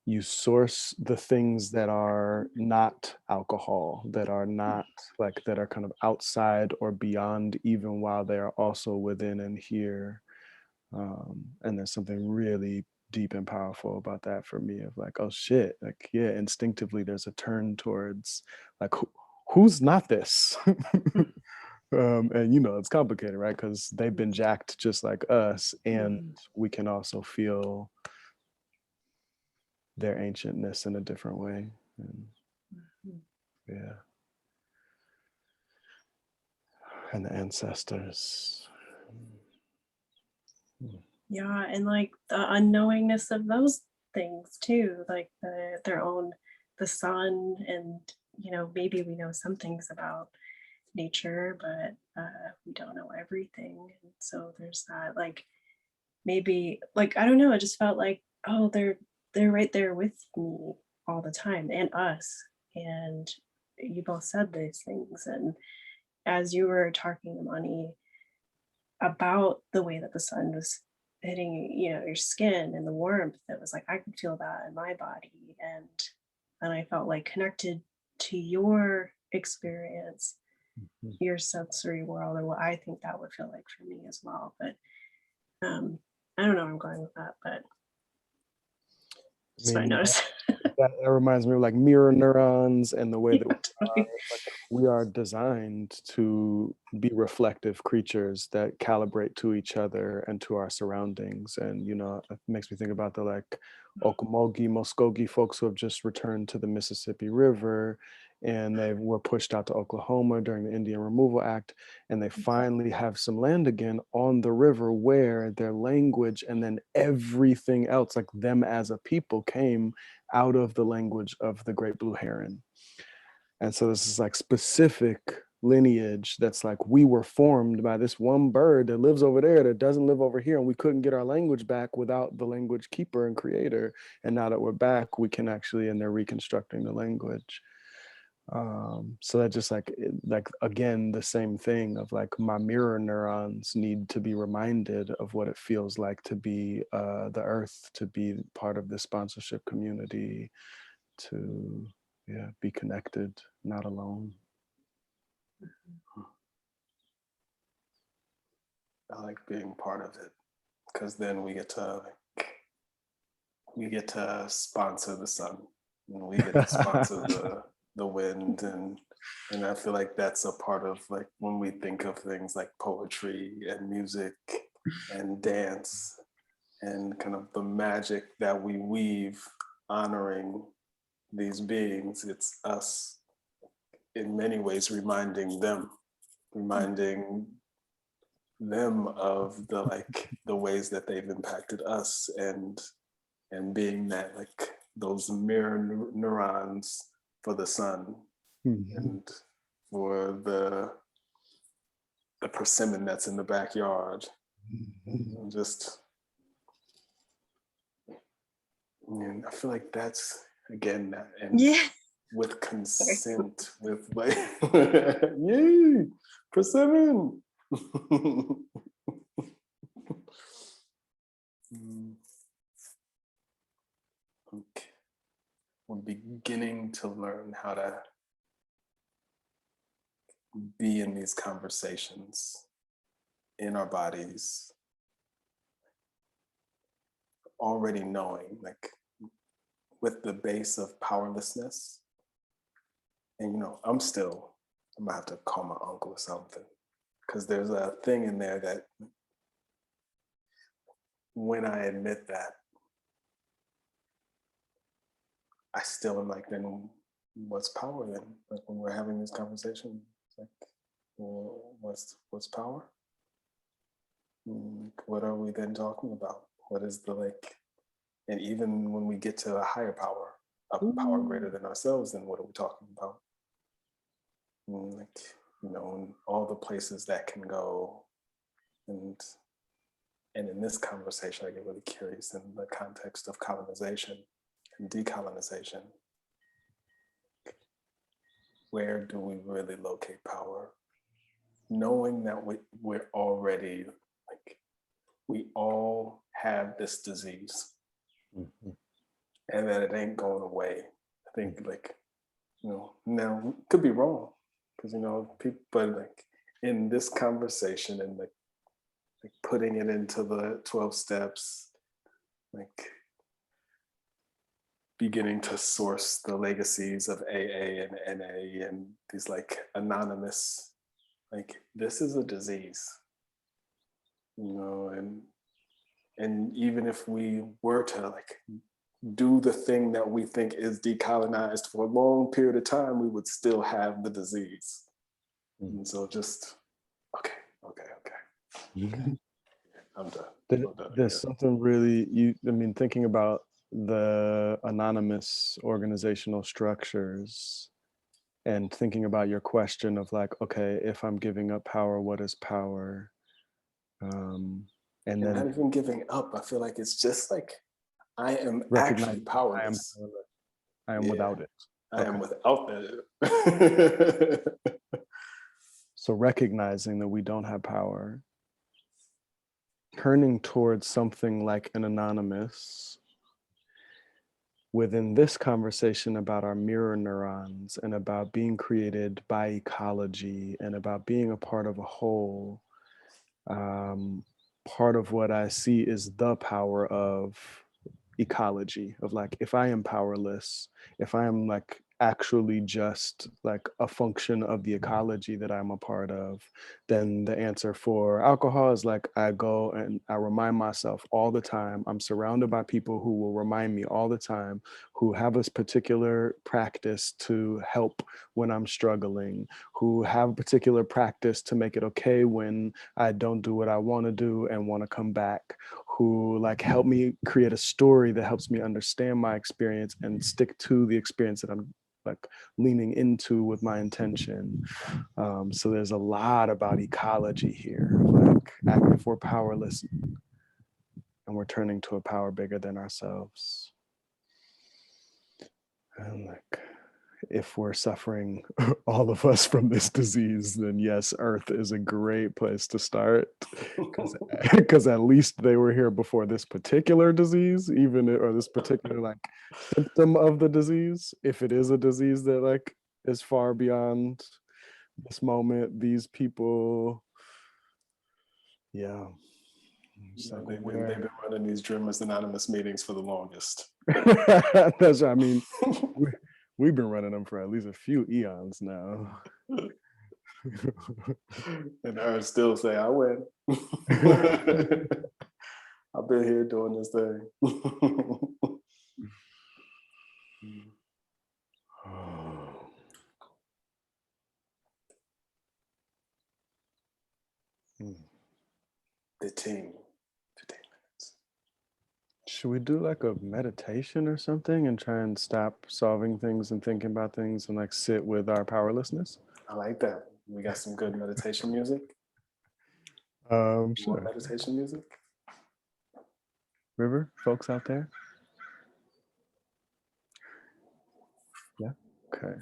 S2: You source the things that are not alcohol, that are not like, that are kind of outside or beyond, even while they are also within and here. And there's something really deep and powerful about that for me, of like, oh shit, like, yeah, instinctively there's a turn towards like, who's not this? And you know, it's complicated, right? Because they've been jacked just like us, and we can also feel their ancientness in a different way. And yeah. And the ancestors.
S3: Yeah, and like the unknowingness of those things too, like their own, the sun, and you know, maybe we know some things about nature, but we don't know everything. And so there's that, like, maybe, like, I don't know, it just felt like, oh, they're right there with me all the time, and us. And you both said these things, and as you were talking, Amani, about the way that the sun was hitting, you know, your skin and the warmth, that was like I could feel that in my body, and I felt like connected to your experience, your sensory world, or what I think that would feel like for me as well. But I don't know where I'm going with that, but just what I noticed.
S2: That reminds me of like mirror neurons and the way
S3: Yeah,
S2: that
S3: totally.
S2: we are designed to be reflective creatures that calibrate to each other and to our surroundings. And, you know, it makes me think about the like Okmulgee, Muskogee folks who have just returned to the Mississippi River, and they were pushed out to Oklahoma during the Indian Removal Act, and they finally have some land again on the river where their language and then everything else, like them as a people, came out of the language of the great blue heron. And so this is like specific lineage that's like, we were formed by this one bird that lives over there that doesn't live over here, and we couldn't get our language back without the language keeper and creator. And now that we're back, we can actually, and they're reconstructing the language. So that just like again, the same thing of like, my mirror neurons need to be reminded of what it feels like to be the earth, to be part of this sponsorship community, to be connected, not alone.
S1: I like being part of it, because then we get to sponsor the sun, and we get to sponsor the wind, and I feel like that's a part of like when we think of things like poetry and music and dance and kind of the magic that we weave honoring these beings. It's us in many ways reminding them of the ways that they've impacted us, and being that like those mirror neurons for the sun, and for the persimmon that's in the backyard. Just, and I feel like that's again that, and with consent, with like, yay, persimmon. Okay. We're beginning to learn how to be in these conversations in our bodies, already knowing, like, with the base of powerlessness. And you know, I'm gonna have to call my uncle or something, because there's a thing in there that when I admit that I still am like, then what's power then? Like when we're having this conversation, it's like, well, what's power? What are we then talking about? What is the like, and even when we get to a higher power, a power greater than ourselves, then what are we talking about? Like, you know, and all the places that can go. And in this conversation, I get really curious in the context of colonization and decolonization. Where do we really locate power? Knowing that we're already, like, we all have this disease, and that it ain't going away. I think, like, you know, now could be wrong, because, you know, people, but like in this conversation and like putting it into the 12 steps, like beginning to source the legacies of AA and NA and these like anonymous, like this is a disease, you know, and even if we were to like do the thing that we think is decolonized for a long period of time, we would still have the disease. And so just, okay. I'm done.
S2: There's something really, thinking about the anonymous organizational structures and thinking about your question of like, okay, if I'm giving up power, what is power? And then
S1: not even giving up. I feel like it's just like, I am actually
S2: recognizing
S1: powerless.
S2: I am without it.
S1: I am without it.
S2: So recognizing that we don't have power, turning towards something like an anonymous within this conversation about our mirror neurons and about being created by ecology and about being a part of a whole. Part of what I see is the power of ecology, of like, if I am powerless, if I am like actually just like a function of the ecology that I'm a part of, then the answer for alcohol is like, I go and I remind myself all the time, I'm surrounded by people who will remind me all the time, who have this particular practice to help when I'm struggling, who have a particular practice to make it okay when I don't do what I want to do and want to come back, who like help me create a story that helps me understand my experience and stick to the experience that I'm like leaning into with my intention. So there's a lot about ecology here. Like, if we're powerless and we're turning to a power bigger than ourselves, and like, if we're suffering, all of us, from this disease, then yes, Earth is a great place to start, because at least they were here before this particular disease, or this particular like symptom of the disease, if it is a disease that like is far beyond this moment, these people, yeah.
S1: Like they've been running these Dreamers Anonymous meetings for the longest.
S2: That's what I mean. We've been running them for at least a few eons now.
S1: And I still say, I win. I've been here doing this thing. The team. 15 minutes.
S2: Should we do like a meditation or something and try and stop solving things and thinking about things and like sit with our powerlessness?
S1: I like that. We got some good meditation music.
S2: Sure.
S1: More meditation music.
S2: River, folks out there? Yeah. Okay.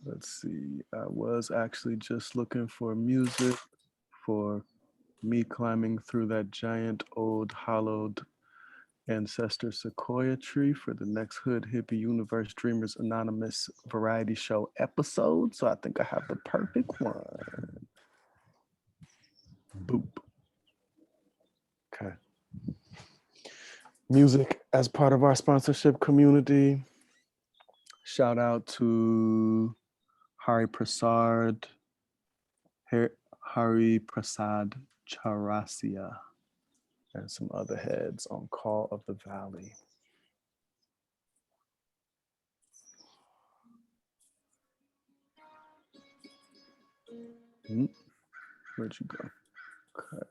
S2: Let's see. I was actually just looking for music for me climbing through that giant old hollowed ancestor sequoia tree for the next Hood Hippie Universe Dreamers Anonymous variety show episode. So I think I have the perfect one. Boop. Okay. Music as part of our sponsorship community. Shout out to Hari Prasad Charasia and some other heads on Call of the Valley. Where'd you go? Okay.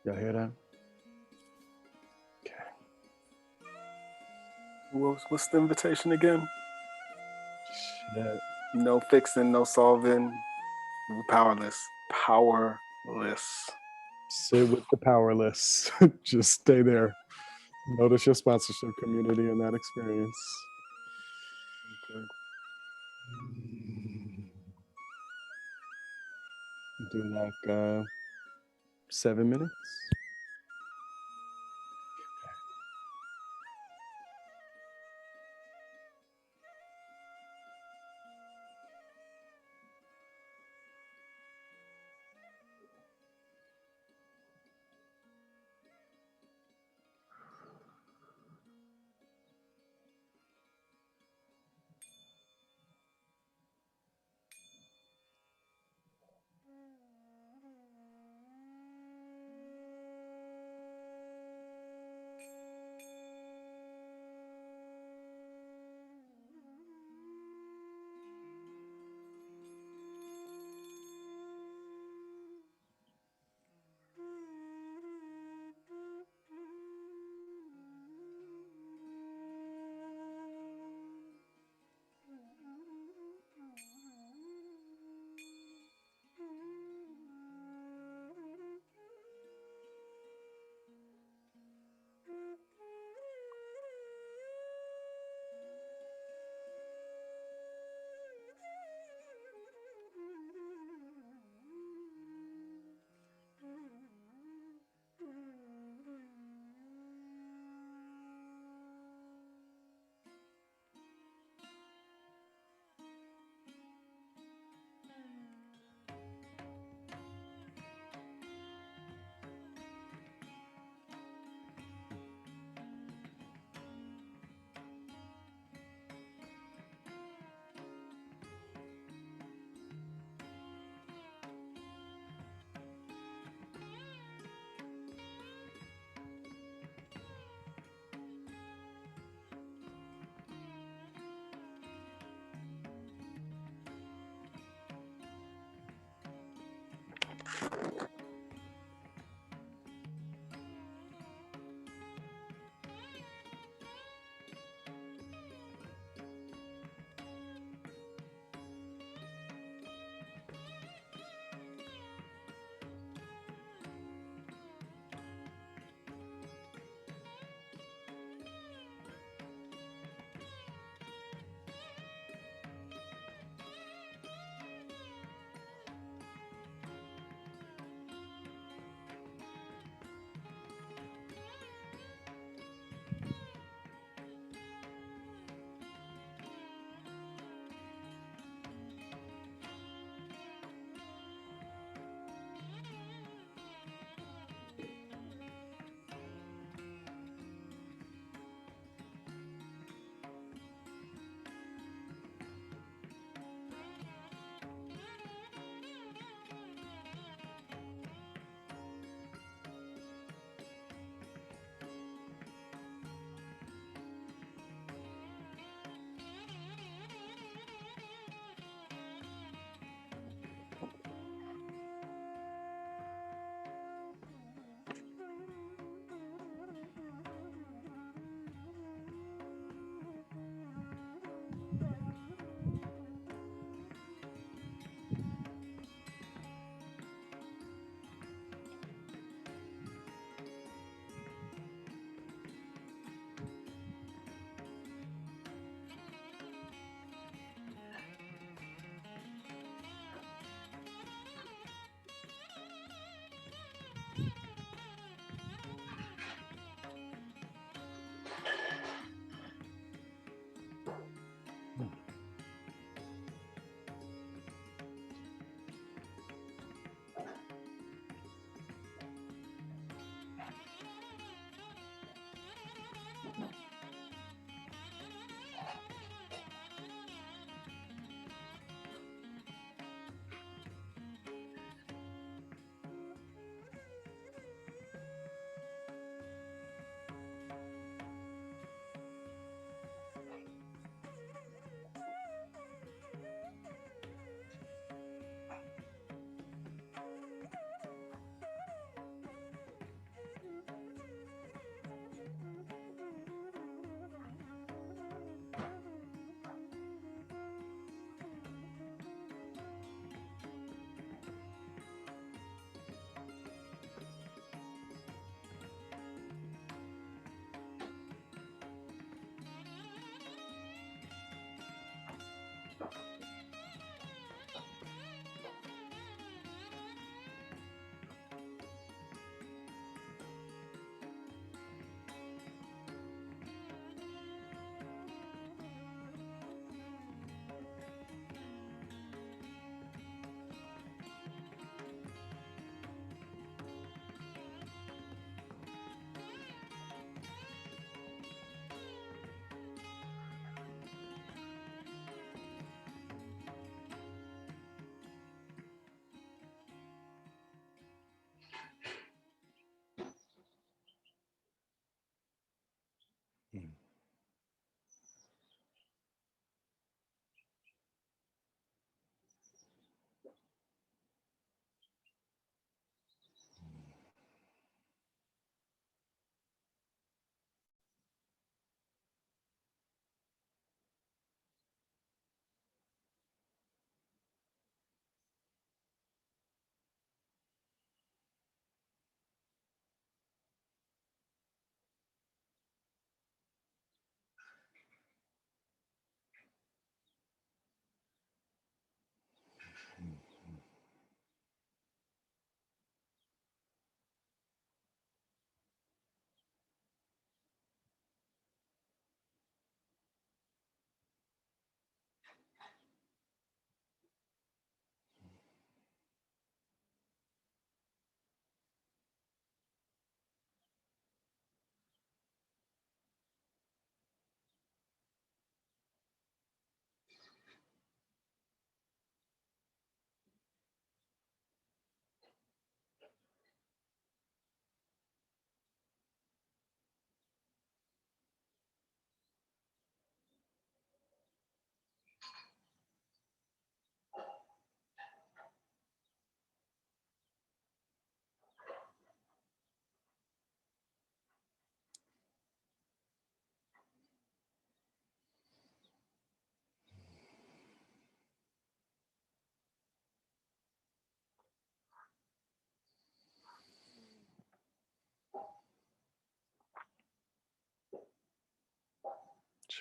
S2: Y'all hear that? Okay.
S1: What's the invitation again?
S2: Shit.
S1: No fixing, no solving. We're powerless. Powerless.
S2: Sit with the powerless. Just stay there. Notice your sponsorship community in that experience.
S1: Okay.
S2: Do like 7 minutes.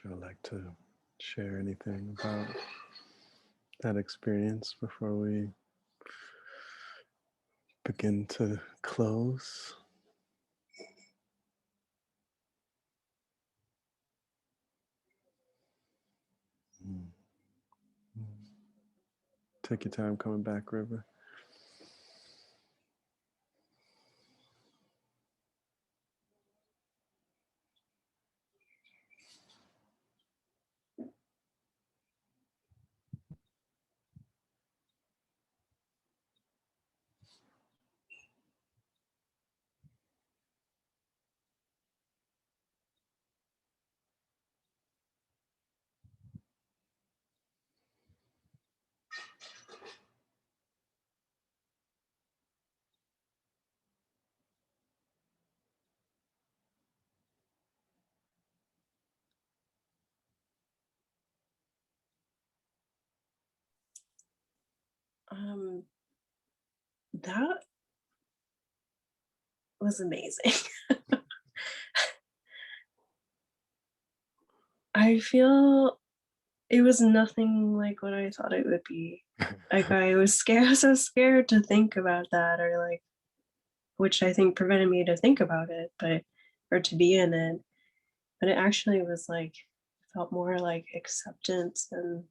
S2: Sure, like to share anything about that experience before we begin to close? Mm. Take your time coming back, River.
S3: That was amazing. I feel it was nothing like what I thought it would be. Like I was scared, I was so scared to think about that, or like, which I think prevented me to think about it, but or to be in it. But it actually was like felt more like acceptance, and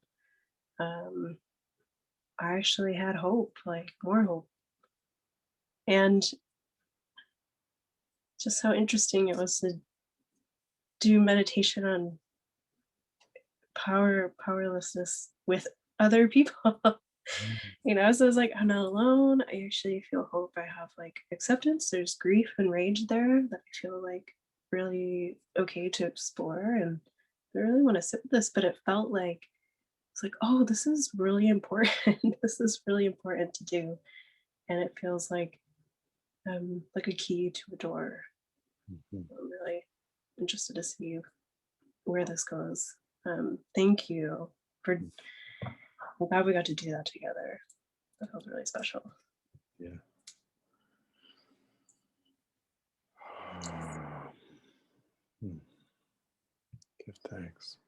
S3: um, I actually had hope, like more hope, and just how interesting it was to do meditation on powerlessness with other people. You know, so it's like I'm not alone. I actually feel hope. I have like acceptance. There's grief and rage there that I feel like really okay to explore, and I really want to sit with this. But it felt like it's like, oh, this is really important. This is really important to do, and it feels like a key to a door.
S2: Mhm.
S3: I'm really interested to see where this goes. Thank you for. I'm glad we got to do that together. That felt really special.
S2: Yeah. Hmm. Give thanks.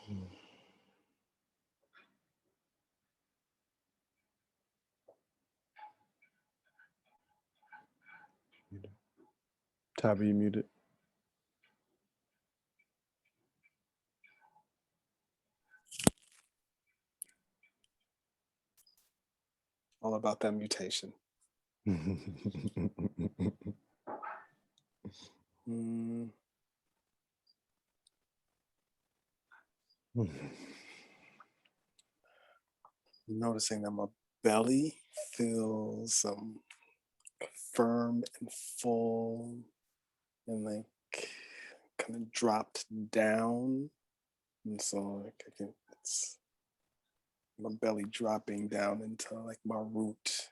S2: Hmm. Muted. Tabby, you muted.
S1: All about that mutation. Mm, noticing that my belly feels firm and full and like kind of dropped down. And so like I can, it's my belly dropping down into like my root.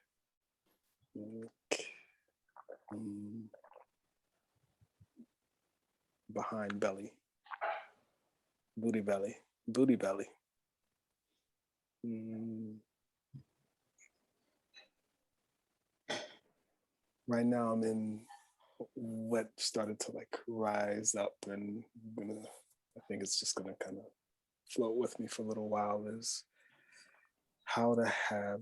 S1: Like, um, behind belly, booty belly, booty belly. Mm, right now I'm in what started to like rise up, and I think it's just gonna kind of float with me for a little while, is how to have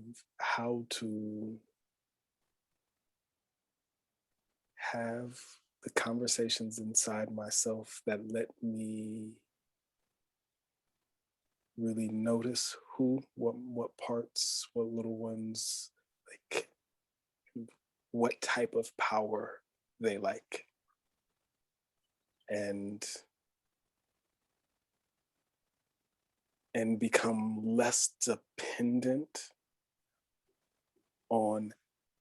S1: the conversations inside myself that let me really notice what parts, what little ones, like what type of power they like, and become less dependent on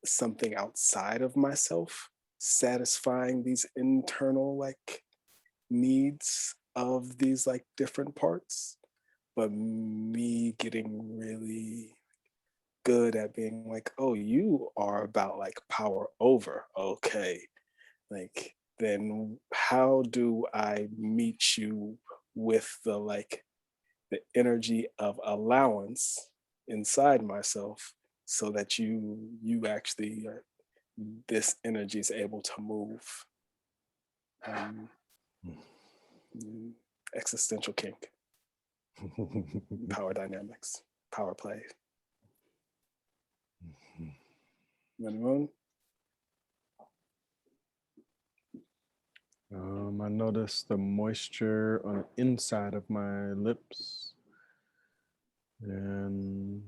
S1: something outside of myself satisfying these internal like needs of these like different parts, but me getting really good at being like, oh, you are about like power over, okay, like then how do I meet you with the energy of allowance inside myself, so that you actually this energy is able to move. Existential kink, power dynamics, power play. Moon?
S2: I notice the moisture on the inside of my lips and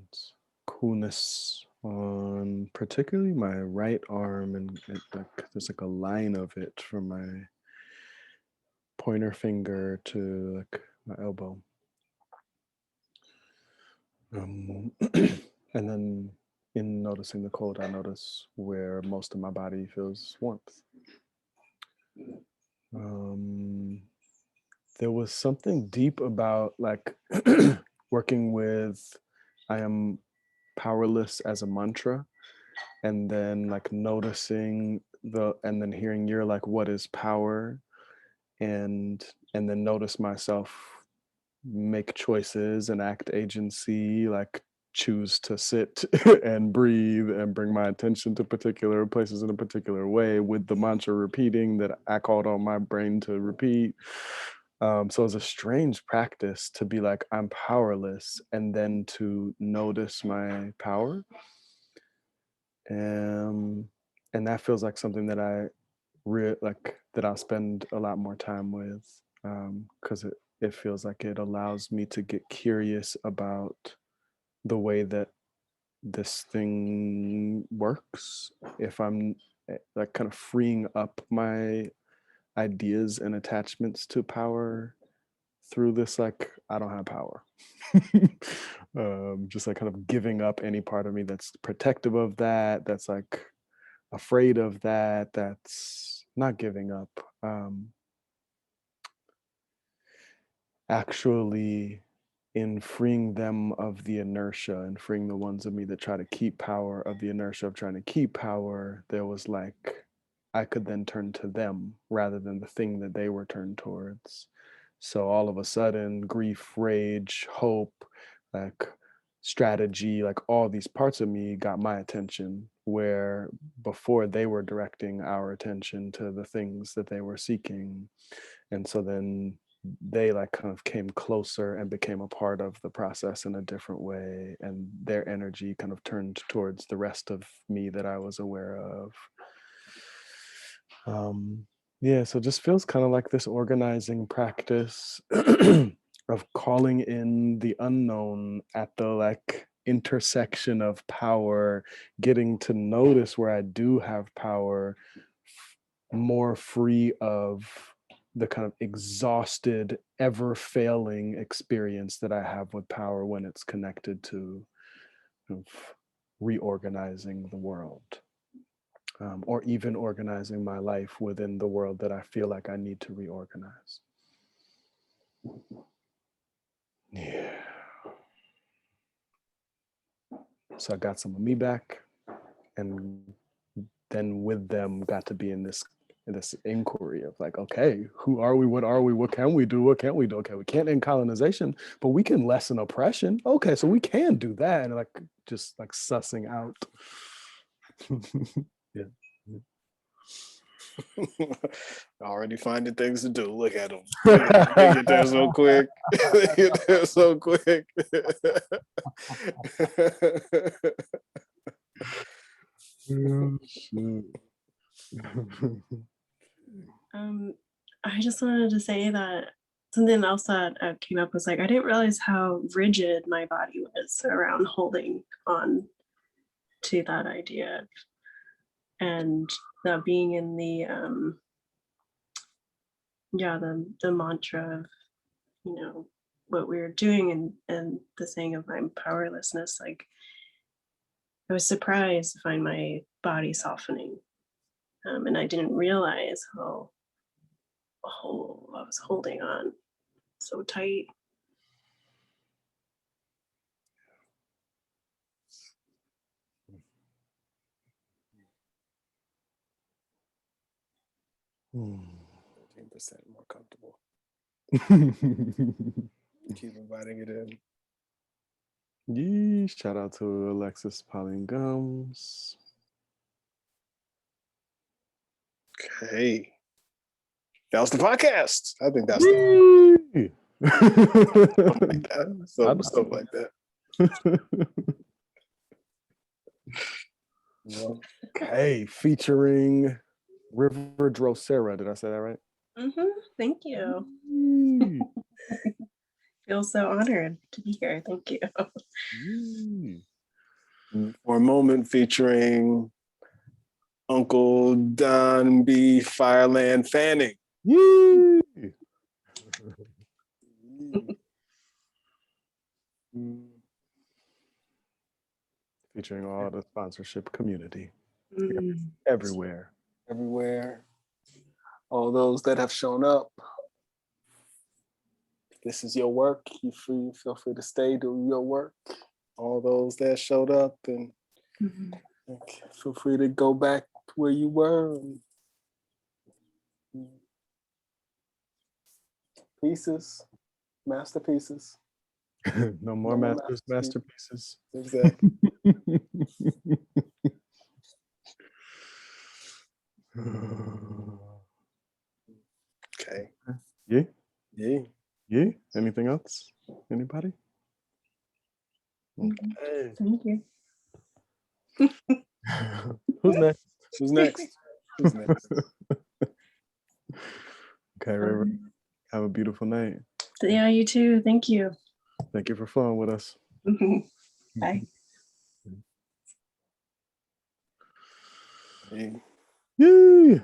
S2: coolness on particularly my right arm, and there's like a line of it from my pointer finger to like my elbow. And then in noticing the cold, I notice where most of my body feels warmth. There was something deep about like working with I am powerless as a mantra, and then like noticing and then hearing you're like, what is power? And then notice myself make choices and act agency, like choose to sit and breathe and bring my attention to particular places in a particular way with the mantra repeating that I called on my brain to repeat. So it's a strange practice to be like, I'm powerless, and then to notice my power. And that feels like something that that I'll spend a lot more time with, because it feels like it allows me to get curious about the way that this thing works. If I'm like kind of freeing up my ideas and attachments to power through this, like I don't have power. Just like kind of giving up any part of me that's protective of that, that's like afraid of that, that's not giving up. Actually, in freeing them of the inertia and freeing the ones of me that try to keep power of the inertia of trying to keep power, there was like, I could then turn to them rather than the thing that they were turned towards. So all of a sudden, grief, rage, hope, like strategy, like all these parts of me got my attention, where before they were directing our attention to the things that they were seeking. And so then they like kind of came closer and became a part of the process in a different way, and their energy kind of turned towards the rest of me that I was aware of. Yeah, so it just feels kind of like this organizing practice of calling in the unknown at the like intersection of power, getting to notice where I do have power, more free of the kind of exhausted, ever failing experience that I have with power when it's connected to kind of reorganizing the world. Or even organizing my life within the world that I feel like I need to reorganize. Yeah. So I got some of me back, and then with them got to be in this inquiry of like, okay, who are we? What are we? What can we do? What can't we do? Okay, we can't end colonization, but we can lessen oppression. Okay, so we can do that, and like just like sussing out. Yeah.
S1: Already finding things to do. Look at them. They get there so quick. They get there so quick.
S3: I just wanted to say that something else that came up was like, I didn't realize how rigid my body was around holding on to that idea, and that being in the the mantra of, you know, what we were doing, and the saying of my powerlessness. Like, I was surprised to find my body softening, and I didn't realize how I was holding on so tight.
S1: Hmm. 13% more comfortable. Keep inviting it in.
S2: Yee, shout out to Alexis Pauline Gums.
S1: Hey, that was the podcast. I think that's the
S2: Yay!
S1: something like that. Something like that.
S2: Okay, featuring River Drosera. Did I say that right?
S3: Thank you.
S2: Yay!
S3: Feel so honored to be here. Thank you.
S2: Yay!
S1: For a moment, featuring Uncle Don B. Fireland Fanning.
S2: Yay! Featuring all the sponsorship community everywhere.
S1: Everywhere. All those that have shown up. This is your work. Feel free to stay, do your work. All those that showed up, and feel free to go back to where you were. Pieces, masterpieces.
S2: No more masterpieces.
S1: Exactly. Okay.
S2: Yeah.
S1: Yeah.
S2: Yeah. Anything else? Anybody?
S1: Okay.
S3: Thank you.
S2: Who's next?
S1: Who's next? Who's next?
S2: Okay, River. Have a beautiful night.
S3: Yeah, you too. Thank you.
S2: Thank you for flowing with us.
S3: Bye.
S1: Hey.
S2: Yay!